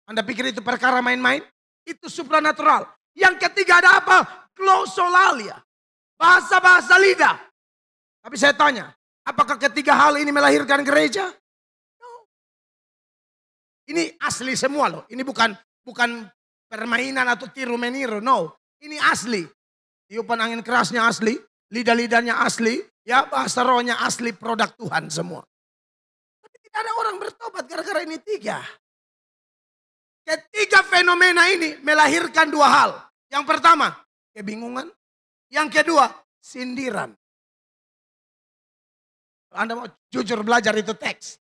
Anda pikir itu perkara main-main? Itu supranatural. Yang ketiga ada apa? Glosolalia. Bahasa-bahasa lidah. Tapi saya tanya, apakah ketiga hal ini melahirkan gereja? No. Ini asli semua loh. Ini bukan permainan atau tiru meniru. No. Ini asli. Tiupan angin kerasnya asli. Lidah-lidahnya asli. Ya, bahasa rohnya asli, produk Tuhan semua. Tapi tidak ada orang bertobat gara-gara ini 3. Ketiga fenomena ini melahirkan 2 hal. Yang pertama, kebingungan. Yang kedua, sindiran. Anda mau jujur belajar itu teks.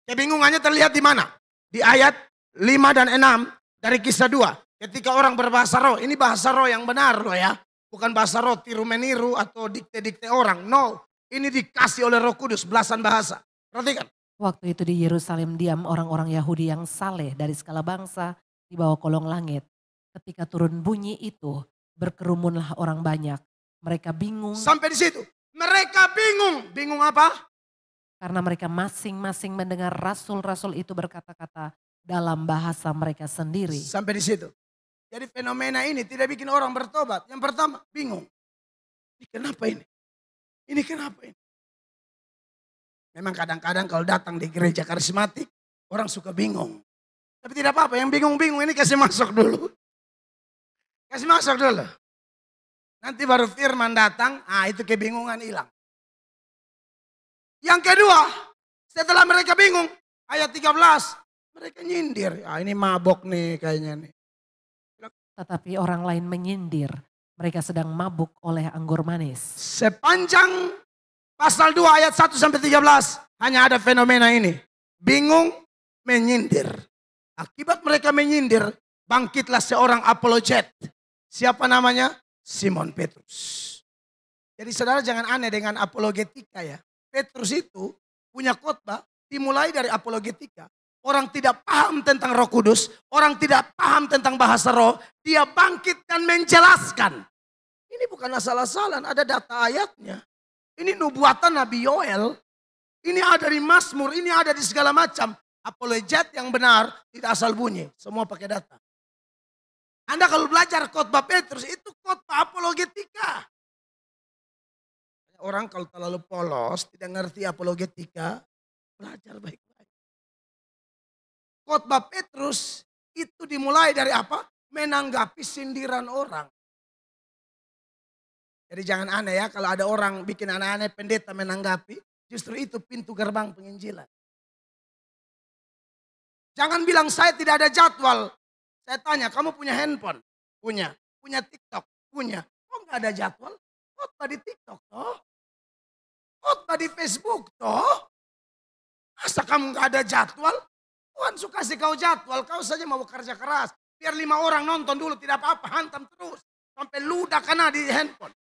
Kebingungannya terlihat di mana? Di ayat 5 dan 6 dari Kisah 2. Ketika orang berbahasa roh, ini bahasa roh yang benar loh ya. Bukan bahasa roh tiru meniru atau dikte-dikte orang. No, ini dikasih oleh Roh Kudus belasan bahasa. Perhatikan. Waktu itu di Yerusalem diam orang-orang Yahudi yang saleh dari segala bangsa di bawah kolong langit. Ketika turun bunyi itu, berkerumunlah orang banyak. Mereka bingung. Sampai di situ. Mereka bingung. Bingung apa? Karena mereka masing-masing mendengar rasul-rasul itu berkata-kata dalam bahasa mereka sendiri. Sampai di situ. Jadi fenomena ini tidak bikin orang bertobat. Yang pertama, bingung. Ini kenapa ini? Ini kenapa ini? Memang kadang-kadang kalau datang di gereja karismatik, orang suka bingung. Tapi tidak apa-apa, yang bingung-bingung ini kasih masuk dulu. Kasih masuk dulu. Nanti baru firman datang, itu kebingungan hilang. Yang kedua, setelah mereka bingung, ayat 13, mereka nyindir. Ini mabok nih kayaknya nih. Tetapi orang lain menyindir, mereka sedang mabuk oleh anggur manis. Sepanjang pasal 2 ayat 1 sampai 13, hanya ada fenomena ini. Bingung, menyindir. Akibat mereka menyindir, bangkitlah seorang apologet. Siapa namanya? Simon Petrus. Jadi saudara jangan aneh dengan apologetika ya. Petrus itu punya khotbah dimulai dari apologetika. Orang tidak paham tentang Roh Kudus, orang tidak paham tentang bahasa roh, dia bangkit dan menjelaskan. Ini bukan asal-asalan, ada data ayatnya. Ini nubuatan Nabi Yoel, ini ada di Mazmur, ini ada di segala macam. Apologet yang benar tidak asal bunyi, semua pakai data. Anda kalau belajar khotbah Petrus itu khotbah apologetika. orang kalau terlalu polos, tidak ngerti apologetika, belajar baik-baik. Khotbah Petrus itu dimulai dari apa? Menanggapi sindiran orang. Jadi jangan aneh ya kalau ada orang bikin aneh-aneh pendeta menanggapi. Justru itu pintu gerbang penginjilan. Jangan bilang saya tidak ada jadwal. Saya tanya, kamu punya handphone? Punya. Punya TikTok? Punya. Kok nggak ada jadwal? Khotbah di TikTok toh? Khotbah di Facebook toh? Masa kamu nggak ada jadwal? Tuhan suka kasih kau jadwal, kau saja mau bekerja keras. Biar 5 orang nonton dulu, tidak apa-apa, hantam terus. Sampai ludah kena di handphone.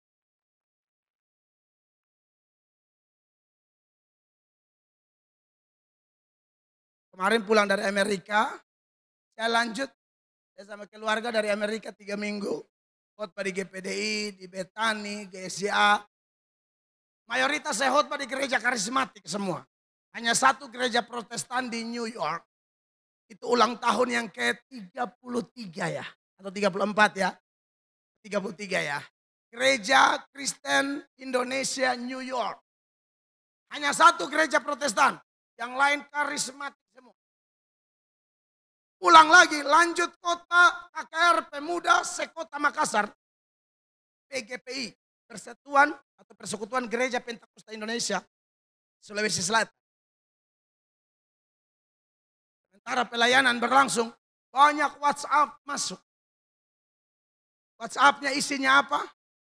Kemarin pulang dari Amerika, saya lanjut. Saya sama keluarga dari Amerika 3 minggu. Khotbah di GPDI, di Betani, GSJA. Mayoritas saya khotbah di gereja karismatik semua. Hanya satu gereja Protestan di New York. Itu ulang tahun yang ke-33 ya. Atau 34 ya. 33 ya. Gereja Kristen Indonesia New York. Hanya satu gereja Protestan. Yang lain karismatik semua. Ulang lagi, lanjut kota KKR Pemuda Sekota Makassar. PGPI, Persatuan atau Persekutuan Gereja Pentakosta Indonesia, Sulawesi Selatan. Sementara pelayanan berlangsung, banyak WhatsApp masuk. WhatsAppnya isinya apa?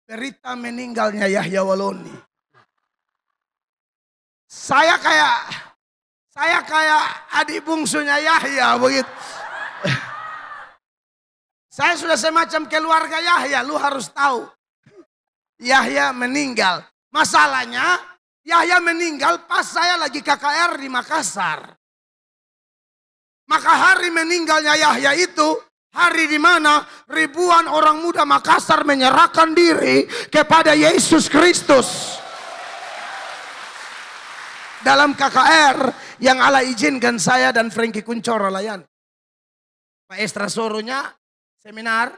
Berita meninggalnya Yahya Waloni. Saya kayak adik bungsunya Yahya begitu. Saya sudah semacam keluarga Yahya, lu harus tahu. Yahya meninggal. Masalahnya Yahya meninggal pas saya lagi KKR di Makassar. Maka hari meninggalnya Yahya itu hari di mana ribuan orang muda Makassar menyerahkan diri kepada Yesus Kristus. Dalam KKR yang Allah izinkan saya dan Frankie Kuncoro layani. Pak Estra Soronya seminar,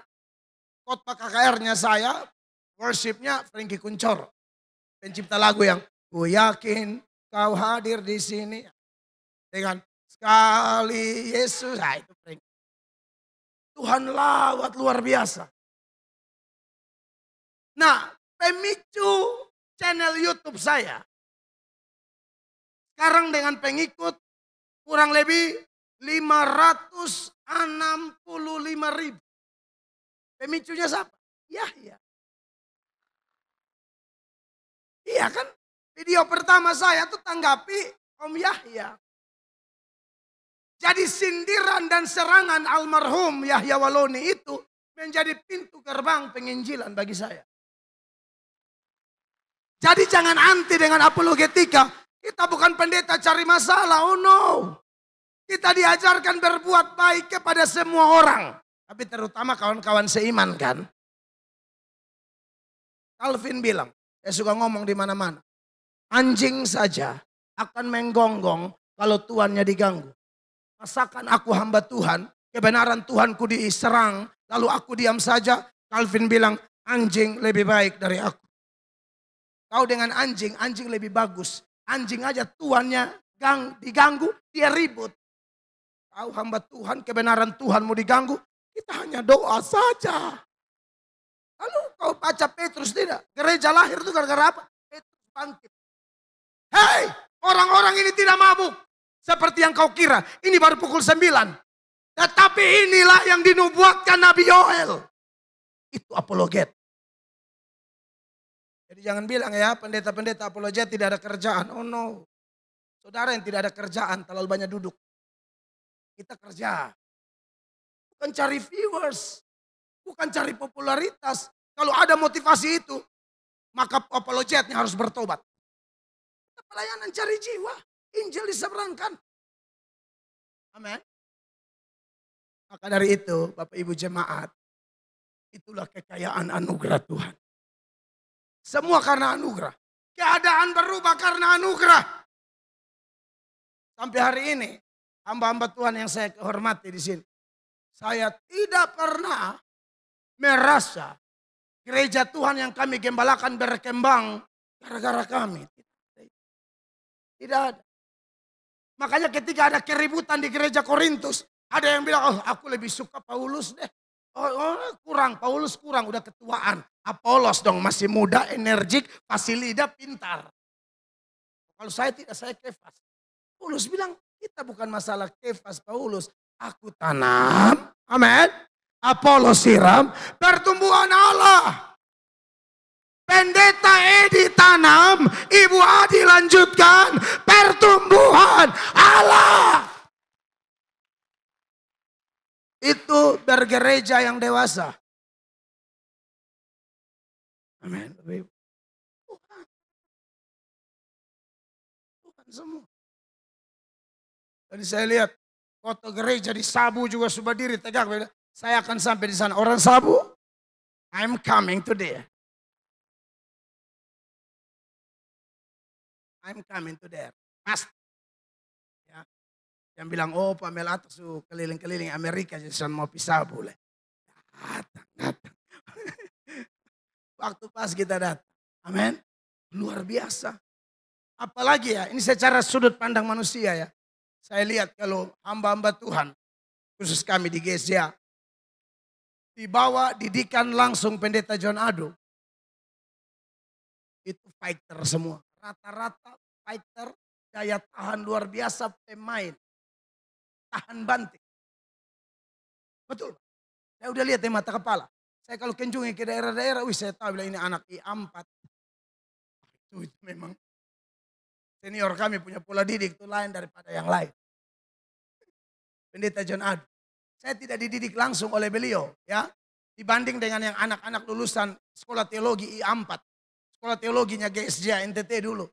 khotbah KKR-nya saya, worship-nya Frankie Kuncoro. Pencipta lagu yang ku yakin kau hadir di sini. Dengan sekali Yesus, nah itu Frankie. Tuhan lawat luar biasa. Nah, pemicu channel YouTube saya. Sekarang dengan pengikut kurang lebih 565.000. Pemicunya siapa? Yahya. Iya kan? Video pertama saya tuh tanggapi Om Yahya. Jadi sindiran dan serangan almarhum Yahya Waloni itu menjadi pintu gerbang penginjilan bagi saya. Jadi jangan anti dengan apologetika. Kita bukan pendeta cari masalah, oh no. Kita diajarkan berbuat baik kepada semua orang. Tapi terutama kawan-kawan seiman kan. Calvin bilang, saya suka ngomong di mana-mana. Anjing saja akan menggonggong kalau tuannya diganggu. Masakan aku hamba Tuhan, kebenaran Tuhanku diserang, lalu aku diam saja. Calvin bilang, anjing lebih baik dari aku. Kau dengan anjing, anjing lebih bagus. Anjing aja tuannya diganggu, dia ribut. Kau hamba Tuhan, kebenaran Tuhan mau diganggu, kita hanya doa saja. Lalu kau baca Petrus tidak? Gereja lahir itu gara-gara apa? Petrus bangkit. Hei, orang-orang ini tidak mabuk. Seperti yang kau kira, ini baru pukul 9. Tetapi inilah yang dinubuatkan Nabi Yoel. Itu apologet. Jadi jangan bilang ya pendeta-pendeta apologet tidak ada kerjaan. Oh no. Saudara yang tidak ada kerjaan terlalu banyak duduk. Kita kerja. Bukan cari viewers. Bukan cari popularitas. Kalau ada motivasi itu. Maka apologetnya harus bertobat. Kita pelayanan cari jiwa. Injil diseberangkan. Amin. Maka dari itu Bapak Ibu jemaat. Itulah kekayaan anugerah Tuhan. Semua karena anugerah. Keadaan berubah karena anugerah. Sampai hari ini, hamba-hamba Tuhan yang saya hormati di sini. Saya tidak pernah merasa gereja Tuhan yang kami gembalakan berkembang gara-gara kami. Tidak ada. Makanya ketika ada keributan di gereja Korintus, ada yang bilang, oh aku lebih suka Paulus deh. Kurang, Paulus kurang, udah ketuaan. Apolos dong, masih muda, energik, fasilida, pintar. Kalau saya tidak, saya Kefas. Paulus bilang, kita bukan masalah Kefas, Paulus. Aku tanam, amin. Apolos siram, pertumbuhan Allah. Pendeta Edi tanam, Ibu Adi lanjutkan, pertumbuhan Allah. Itu bergereja yang dewasa. Amin. Tuhan. Tuhan semua. Tadi saya lihat foto gereja di Sabu juga sudah diri tegak. Saya akan sampai di sana. Orang Sabu, I'm coming today. I'm coming to there. Pasti. Ya. Yang bilang, oh Pamel atas keliling-keliling Amerika jadi mau pisah boleh. Datang. Waktu pas kita datang. Amin. Luar biasa. Apalagi ya, ini secara sudut pandang manusia ya. Saya lihat kalau hamba-hamba Tuhan, khusus kami di GSJA, dibawa didikan langsung pendeta John Ado. Itu fighter semua. Rata-rata fighter, daya tahan luar biasa pemain. Tahan banting. Betul. Saya udah lihat dari mata kepala. Saya kalau kunjungi ke daerah-daerah, saya tahu bilang ini anak I4. Itu memang senior kami punya pola didik itu lain daripada yang lain. Pendeta John Ado. Saya tidak dididik langsung oleh beliau. Ya, dibanding dengan yang anak-anak lulusan sekolah teologi I4. Sekolah teologinya GSJ, NTT dulu.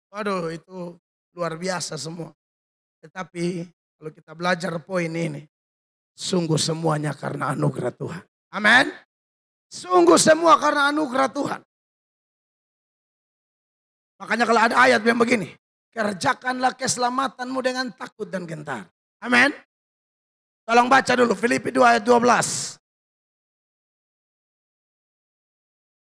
Waduh itu luar biasa semua. Tetapi kalau kita belajar poin ini. Sungguh semuanya karena anugerah Tuhan. Amin. Sungguh semua karena anugerah Tuhan. Makanya kalau ada ayat yang begini. Kerjakanlah keselamatanmu dengan takut dan gentar. Amin. Tolong baca dulu Filipi 2 ayat 12.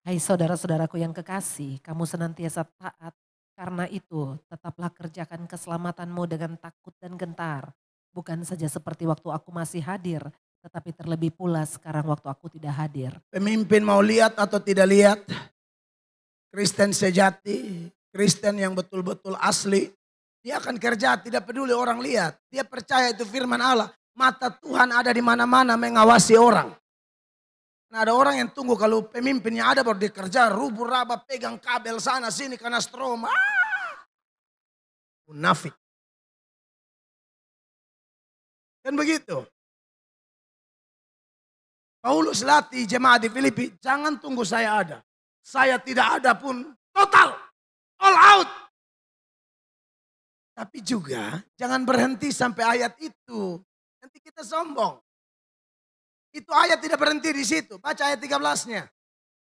Hai saudara-saudaraku yang kekasih, kamu senantiasa taat. Karena itu tetaplah kerjakan keselamatanmu dengan takut dan gentar. Bukan saja seperti waktu aku masih hadir, tetapi terlebih pula sekarang waktu aku tidak hadir. Pemimpin mau lihat atau tidak lihat, Kristen sejati, Kristen yang betul-betul asli, dia akan kerja tidak peduli orang lihat. Dia percaya itu firman Allah. Mata Tuhan ada di mana-mana mengawasi orang. Nah ada orang yang tunggu kalau pemimpinnya ada baru dia kerja, rubuh raba, pegang kabel sana sini karena strom. Munafik. Kan begitu. Paulus latih jemaat di Filipi, jangan tunggu saya ada. Saya tidak ada pun total, all out. Tapi juga jangan berhenti sampai ayat itu. Nanti kita sombong. Itu ayat tidak berhenti di situ. Baca ayat 13-nya.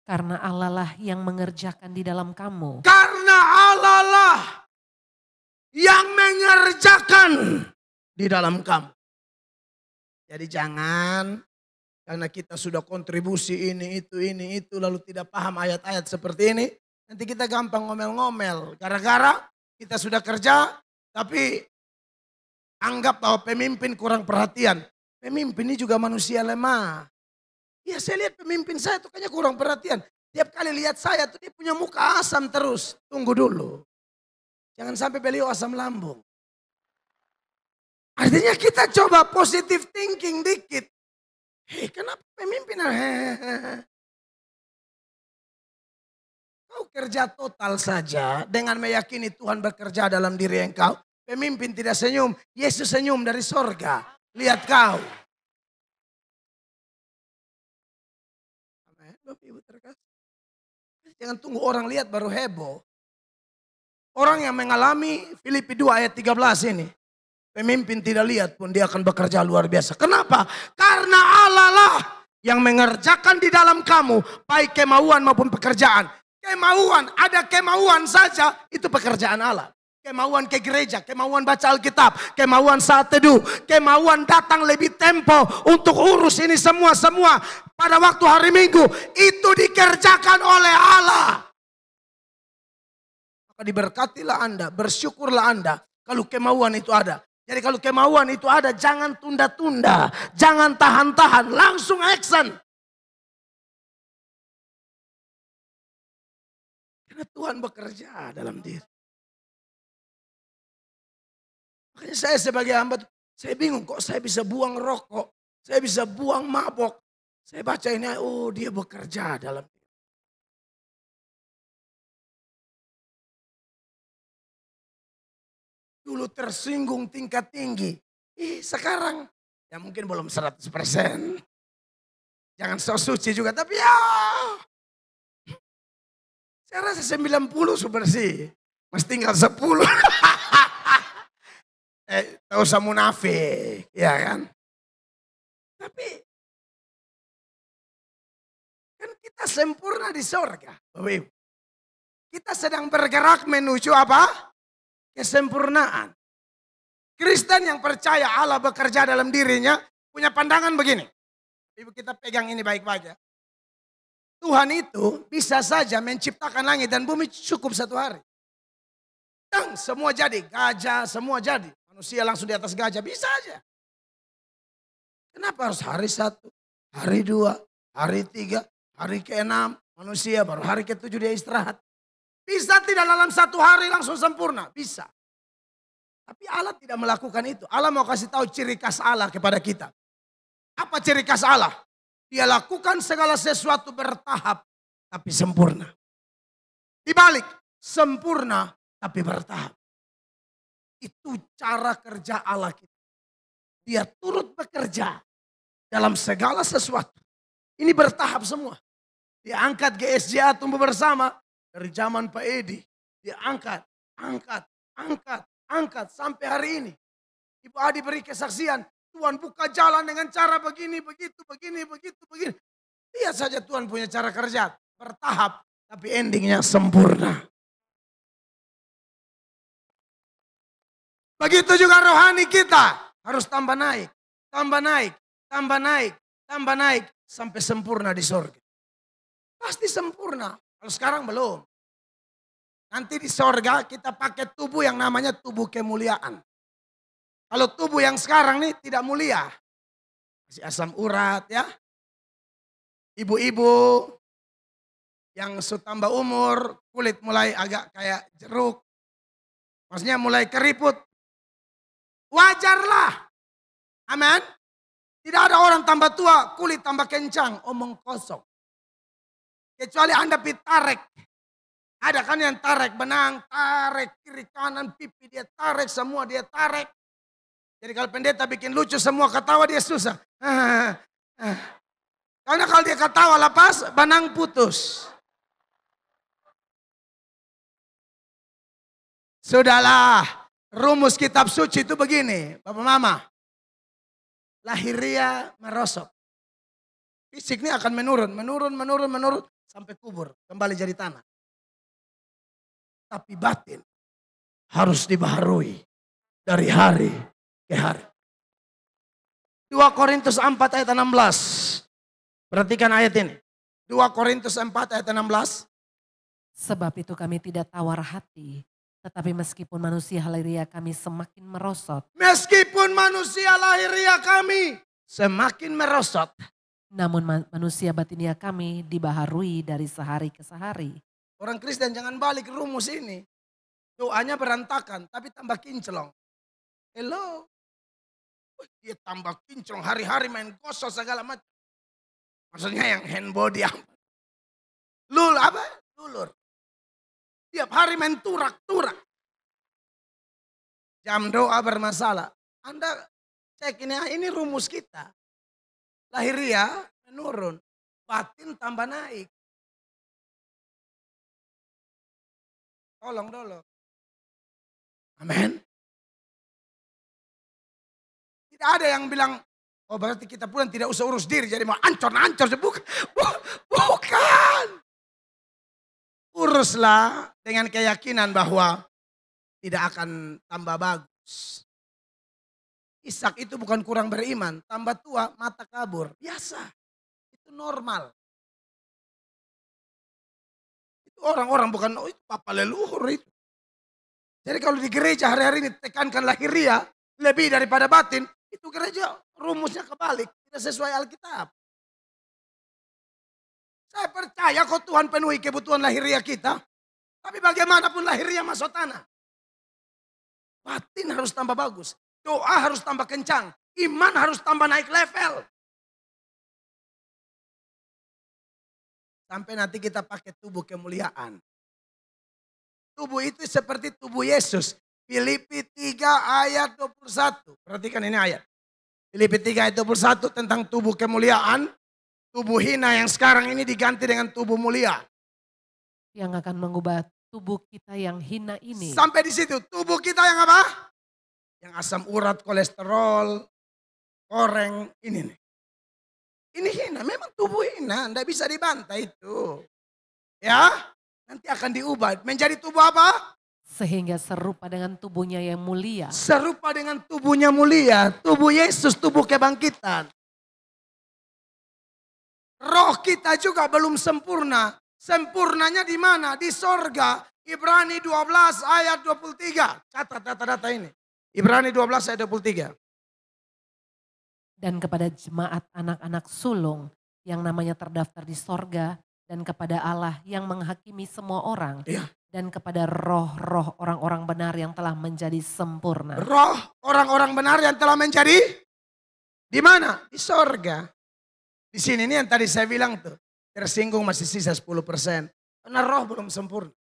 Karena Allah lah yang mengerjakan di dalam kamu. Karena Allah lah yang mengerjakan di dalam kamu. Jadi jangan karena kita sudah kontribusi ini itu lalu tidak paham ayat-ayat seperti ini. Nanti kita gampang ngomel-ngomel. Gara-gara kita sudah kerja tapi anggap bahwa pemimpin kurang perhatian. Pemimpin ini juga manusia lemah. Ya saya lihat pemimpin saya tuh kayaknya kurang perhatian. Tiap kali lihat saya tuh dia punya muka asam terus. Tunggu dulu. Jangan sampai beliau asam lambung. Artinya kita coba positive thinking dikit. Hei kenapa pemimpin? Kau kerja total saja dengan meyakini Tuhan bekerja dalam diri engkau. Pemimpin tidak senyum. Yesus senyum dari sorga. Lihat kau. Jangan tunggu orang lihat baru heboh. Orang yang mengalami Filipi 2 ayat 13 ini. Pemimpin tidak lihat pun dia akan bekerja luar biasa. Kenapa? Karena Allah lah yang mengerjakan di dalam kamu. Baik kemauan maupun pekerjaan. Kemauan, ada kemauan saja itu pekerjaan Allah. Kemauan ke gereja, kemauan baca Alkitab, kemauan saat teduh, kemauan datang lebih tempo untuk urus ini semua pada waktu hari Minggu. Itu dikerjakan oleh Allah. maka diberkatilah Anda, bersyukurlah Anda kalau kemauan itu ada. Jadi kalau kemauan itu ada, jangan tunda-tunda, jangan tahan-tahan, langsung action. Karena Tuhan bekerja dalam diri. Makanya saya sebagai hamba, saya bingung kok saya bisa buang rokok, saya bisa buang mabok. Saya baca ini, oh dia bekerja dalam diri. Dulu tersinggung tingkat tinggi. Sekarang ya mungkin belum 100%. Jangan sok suci juga, tapi ya saya rasa 90 sudah bersih. Masih tinggal 10. Tak usah munafik, ya kan? Tapi kan kita sempurna di sorga, Bapak Ibu. Kita sedang bergerak menuju apa? Kesempurnaan. Kristen yang percaya Allah bekerja dalam dirinya punya pandangan begini. Ibu kita pegang ini baik-baik ya. Tuhan itu bisa saja menciptakan langit dan bumi cukup 1 hari. Dan semua jadi, gajah semua jadi. Manusia langsung di atas gajah, bisa aja. Kenapa harus hari 1, hari 2, hari 3, hari ke-6 manusia, baru hari ke-7 dia istirahat. Bisa tidak dalam 1 hari langsung sempurna? Bisa. Tapi Allah tidak melakukan itu. Allah mau kasih tahu ciri khas Allah kepada kita. Apa ciri khas Allah? Dia lakukan segala sesuatu bertahap tapi sempurna. Dibalik, sempurna tapi bertahap. Itu cara kerja Allah kita. Dia turut bekerja dalam segala sesuatu. Ini bertahap semua. Dia angkat GSJA tumbuh bersama. Dari zaman Pak Edi, dia angkat sampai hari ini. Ibu Adi beri kesaksian, Tuhan buka jalan dengan cara begini, begitu. Lihat saja Tuhan punya cara kerja, bertahap, tapi endingnya sempurna. Begitu juga rohani kita, harus tambah naik, sampai sempurna di sorga. Pasti sempurna. Kalau sekarang belum. Nanti di sorga kita pakai tubuh yang namanya tubuh kemuliaan. Kalau tubuh yang sekarang nih tidak mulia. Masih asam urat ya. Ibu-ibu yang sudah tambah umur, kulit mulai agak kayak jeruk. Maksudnya mulai keriput. Wajarlah. Amin. Tidak ada orang tambah tua, kulit tambah kencang, omong kosong. Kecuali Anda tarik. Ada kan yang tarik benang, tarik kiri kanan, pipi dia tarik, semua dia tarik. Jadi kalau pendeta bikin lucu semua ketawa dia susah. Karena kalau dia ketawa lepas, benang putus. Sudahlah, rumus kitab suci itu begini, Bapak Mama. Lahiriah merosot. Fisik ini akan menurun. Sampai kubur, kembali jadi tanah. Tapi batin harus dibaharui dari hari ke hari. 2 Korintus 4 ayat 16. Perhatikan ayat ini. 2 Korintus 4 ayat 16. Sebab itu kami tidak tawar hati, tetapi meskipun manusia lahiriah kami semakin merosot. Meskipun manusia lahiriah kami semakin merosot. Namun manusia batiniah kami dibaharui dari sehari ke sehari. Orang Kristen jangan balik rumus ini. Doanya berantakan tapi tambah kinclong. Hello. Dia tambah kinclong hari-hari main gosok segala macam. Maksudnya yang hand body apa? Lulur. Tiap hari main turak-turak. Jam doa bermasalah. Anda cek ini rumus kita. Lahiriah menurun, batin tambah naik. Tolong. Amin. Tidak ada yang bilang, oh berarti kita pun tidak usah urus diri. Jadi mau ancor. Bukan. Uruslah dengan keyakinan bahwa tidak akan tambah bagus. Ishak itu bukan kurang beriman, tambah tua mata kabur, biasa. Itu normal. Itu orang-orang bukan, itu papa leluhur itu. Jadi kalau di gereja hari-hari ini tekankan lahiriah lebih daripada batin, itu gereja rumusnya kebalik, tidak sesuai Alkitab. Saya percaya kok Tuhan penuhi kebutuhan lahiriah kita, tapi bagaimanapun lahiriah masuk tanah. Batin harus tambah bagus, doa harus tambah kencang, iman harus tambah naik level. Sampai nanti kita pakai tubuh kemuliaan. Tubuh itu seperti tubuh Yesus. Filipi 3 ayat 21. Perhatikan ini ayat. Filipi 3 ayat 21 tentang tubuh kemuliaan. Tubuh hina yang sekarang ini diganti dengan tubuh mulia. Yang akan mengubah tubuh kita yang hina ini. Sampai di situ. Tubuh kita yang apa? Yang asam urat, kolesterol, koreng. Ini nih. Ini hina. Memang tubuh hina. Tidak bisa dibantai itu. Ya. Nanti akan diubah menjadi tubuh apa? Sehingga serupa dengan tubuhnya yang mulia. Serupa dengan tubuhnya mulia. Tubuh Yesus, tubuh kebangkitan. Roh kita juga belum sempurna. Sempurnanya di mana? Di sorga. Ibrani 12 ayat 23. Catat data-data ini. Ibrani 12 ayat 23. Dan kepada jemaat anak-anak sulung yang namanya terdaftar di sorga. Dan kepada Allah yang menghakimi semua orang. Ya. Dan kepada roh-roh orang-orang benar yang telah menjadi sempurna. Roh orang-orang benar yang telah menjadi di mana? Di sorga. Di sini nih yang tadi saya bilang tuh. Tersinggung masih sisa 10%. Karena roh belum sempurna.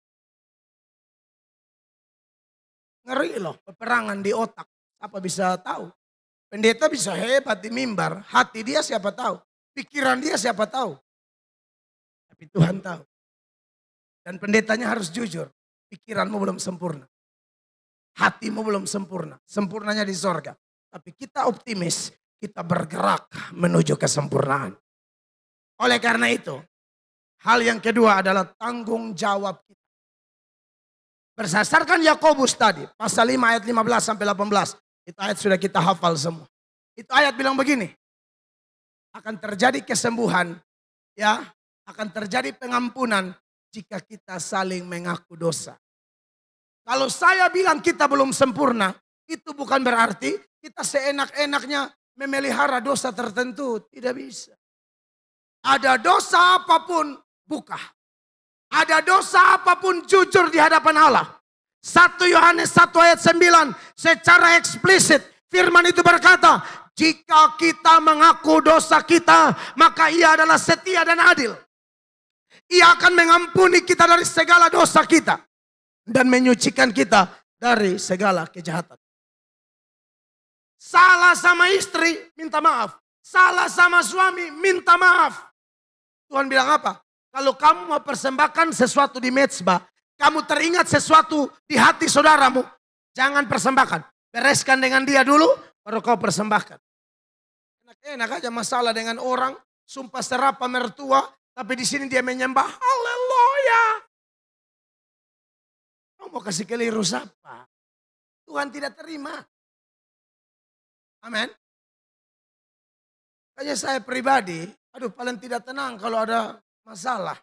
Ngeri loh peperangan di otak. Apa bisa tahu? Pendeta bisa hebat di mimbar. Hati dia siapa tahu. Pikiran dia siapa tahu. Tapi Tuhan tahu. Dan pendetanya harus jujur. Pikiranmu belum sempurna. Hatimu belum sempurna. Sempurnanya di sorga. Tapi kita optimis. Kita bergerak menuju kesempurnaan. Oleh karena itu. Hal yang kedua adalah tanggung jawab kita. Berdasarkan Yakobus tadi. Pasal 5 ayat 15 sampai 18. Itu ayat sudah kita hafal semua. Itu ayat bilang begini. Akan terjadi kesembuhan. Ya. Akan terjadi pengampunan jika kita saling mengaku dosa. Kalau saya bilang kita belum sempurna, itu bukan berarti kita seenak-enaknya memelihara dosa tertentu. Tidak bisa. Ada dosa apapun, buka. Ada dosa apapun, jujur di hadapan Allah. 1 Yohanes 1 ayat 9 secara eksplisit firman itu berkata, jika kita mengaku dosa kita, maka Ia adalah setia dan adil. Ia akan mengampuni kita dari segala dosa kita. Dan menyucikan kita dari segala kejahatan. Salah sama istri, minta maaf. Salah sama suami, minta maaf. Tuhan bilang apa? Kalau kamu mau persembahkan sesuatu di mezbah, kamu teringat sesuatu di hati saudaramu, jangan persembahkan. Bereskan dengan dia dulu, baru kau persembahkan. Enak aja masalah dengan orang, sumpah serapah mertua, tapi di sini dia menyembah, haleluya. Kamu mau kasih keliru siapa? Tuhan tidak terima. Amin. Kayaknya saya pribadi, aduh paling tidak tenang kalau ada masalah.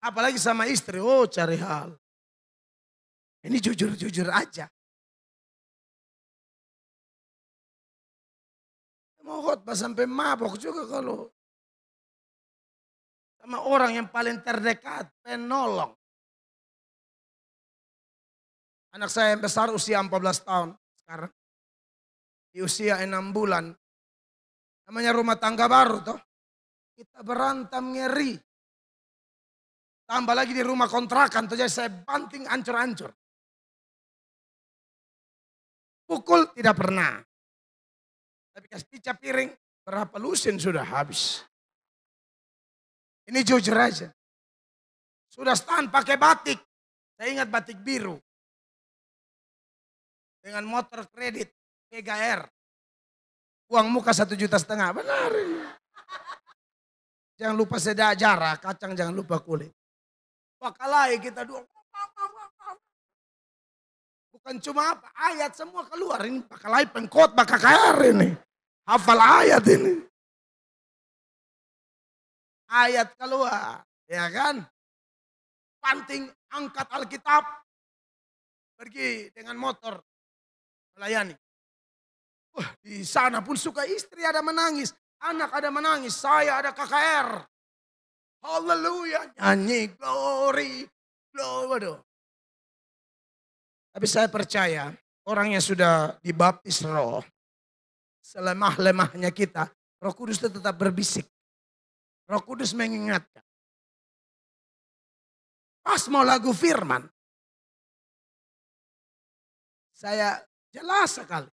Apalagi sama istri, oh cari hal. Ini jujur-jujur aja. Mau khotbah sampai mabok juga kalau sama orang yang paling terdekat, penolong. Anak saya yang besar usia 14 tahun sekarang. Di usia 6 bulan. Namanya rumah tangga baru toh. Kita berantem ngeri. Tambah lagi di rumah kontrakan tuh, jadi saya banting ancur-ancur. Pukul tidak pernah. Tapi kasih pica piring, berapa lusin sudah habis. Ini jujur aja. Sudah stand pakai batik. Saya ingat batik biru. Dengan motor kredit PGR. Uang muka 1,5 juta. Benar. Jangan lupa sejarah, kacang jangan lupa kulit. Pakalai kita dua. Bukan cuma apa, ayat semua keluar. Ini pakalai pengkhotbah KKR ini. Hafal ayat ini. Ayat keluar, ya kan? Panting, angkat Alkitab. pergi dengan motor melayani. Di sana pun suka istri ada menangis, anak ada menangis, saya ada KKR. Haleluya, nyanyi glory, glory. Tapi saya percaya orang yang sudah dibaptis roh, selemah-lemahnya kita, Roh Kudus tetap berbisik. Roh Kudus mengingatkan. Pas mau lagu firman, saya jelas sekali.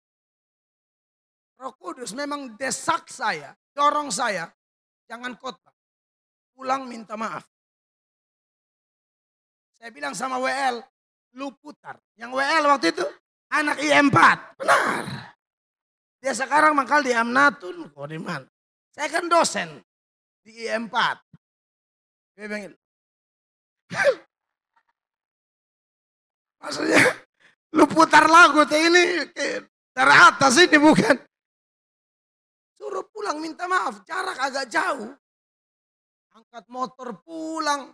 Roh Kudus memang desak saya, dorong saya, jangan khotbah, pulang minta maaf. Saya bilang sama WL, lu putar. Yang WL waktu itu anak I4, benar. Dia sekarang mangkal di Amnatun, kok di mana? Saya kan dosen di I4. Dia bilang, maksudnya lu putar lagu ini dari atas ini bukan. Suruh pulang minta maaf, jarak agak jauh. Angkat motor pulang.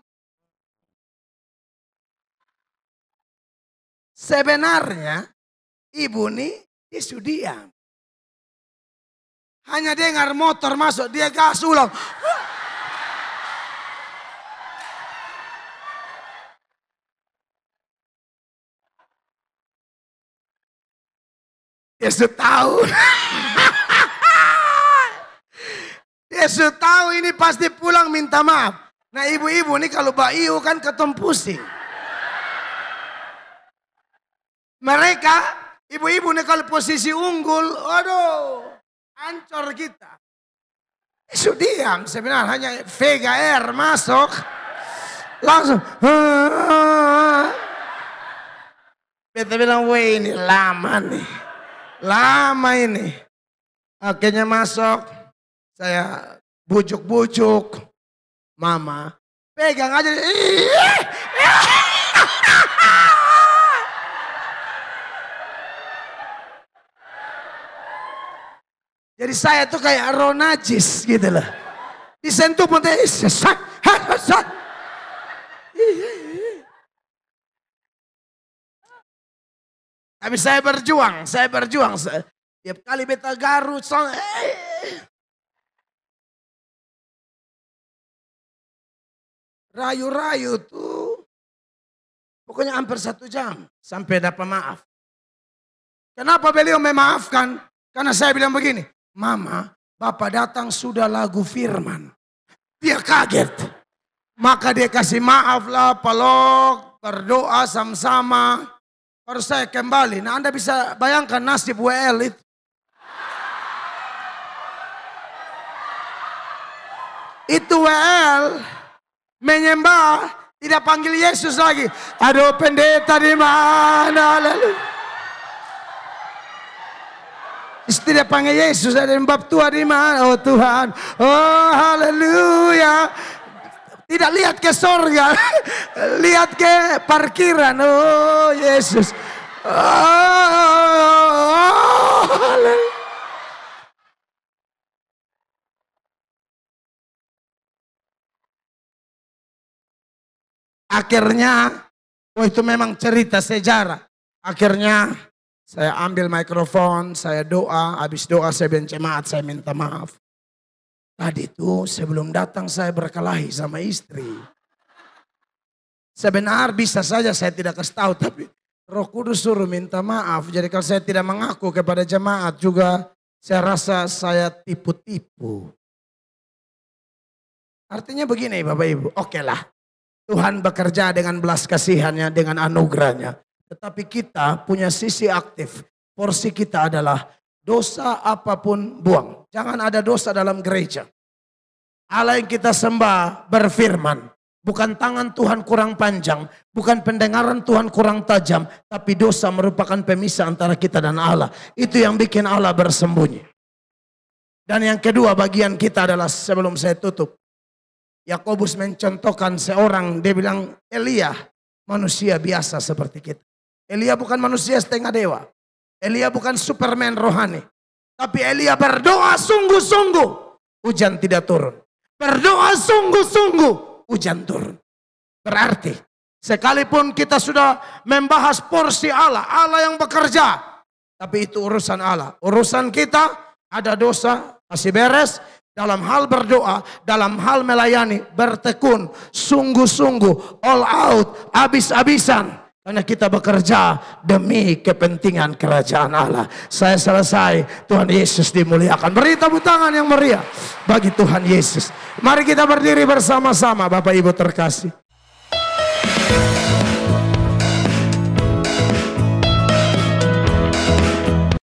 Sebenarnya ibu nih dia sudah. Hanya dengar motor masuk, dia gas ulang. Dia sudah tahu. Dia sudah tahu ini pasti pulang minta maaf. Nah ibu-ibu ini kalau bayu kan ketom pusing. Mereka, ibu-ibu ini kalau posisi unggul, aduh, hancur kita. Sudah diam, sebenarnya hanya Vega R masuk, langsung. Beta bilang, wah ini lama nih. Lama ini. Akhirnya masuk. Saya bujuk-bujuk. Mama. Pegang aja. Jadi saya tuh kayak roh najis gitu loh. Disentuh pun tapi saya berjuang. Tiap kali beta garut. Rayu-rayu tuh. Pokoknya hampir 1 jam. Sampai dapat maaf. Kenapa beliau memaafkan? Karena saya bilang begini. Mama, Bapak datang sudah lagu firman. Dia kaget. Maka dia kasih maaf lah, peluk, berdoa sama-sama. Baru saya kembali. Nah Anda bisa bayangkan nasib WL itu. Itu WL menyembah, tidak panggil Yesus lagi. Aduh pendeta di mana lalu? Tidak panggil Yesus, ada yang bab tua di mana? Oh Tuhan, oh haleluya. Tidak lihat ke sorga, lihat ke parkiran. Oh Yesus. Oh, haleluya. Akhirnya, oh itu memang cerita sejarah. Akhirnya saya ambil mikrofon, saya doa, habis doa saya bilang jemaat, saya minta maaf. Tadi itu sebelum datang saya berkelahi sama istri. Sebenarnya bisa saja saya tidak kasih tahu, tapi Roh Kudus suruh minta maaf. Jadi kalau saya tidak mengaku kepada jemaat juga, saya rasa saya tipu-tipu. Artinya begini Bapak Ibu, oke lah. Tuhan bekerja dengan belas kasihannya, dengan anugerahnya. Tetapi kita punya sisi aktif. Porsi kita adalah dosa apapun buang. Jangan ada dosa dalam gereja. Allah yang kita sembah berfirman. Bukan tangan Tuhan kurang panjang. Bukan pendengaran Tuhan kurang tajam. Tapi dosa merupakan pemisah antara kita dan Allah. Itu yang bikin Allah bersembunyi. Dan yang kedua bagian kita adalah sebelum saya tutup. Yakobus mencontohkan seorang, dia bilang Elia manusia biasa seperti kita. Elia bukan manusia setengah dewa. Elia bukan Superman rohani. Tapi Elia berdoa sungguh-sungguh, hujan tidak turun. Berdoa sungguh-sungguh, hujan turun. Berarti Sekalipun kita sudah membahas porsi Allah, Allah yang bekerja. Tapi itu urusan Allah. Urusan kita ada dosa, masih beres. Dalam hal berdoa, dalam hal melayani, bertekun, sungguh-sungguh, all out, habis-habisan. Karena kita bekerja demi kepentingan kerajaan Allah. Saya selesai, Tuhan Yesus dimuliakan. Beri tepuk tangan yang meriah bagi Tuhan Yesus. Mari kita berdiri bersama-sama, Bapak Ibu terkasih.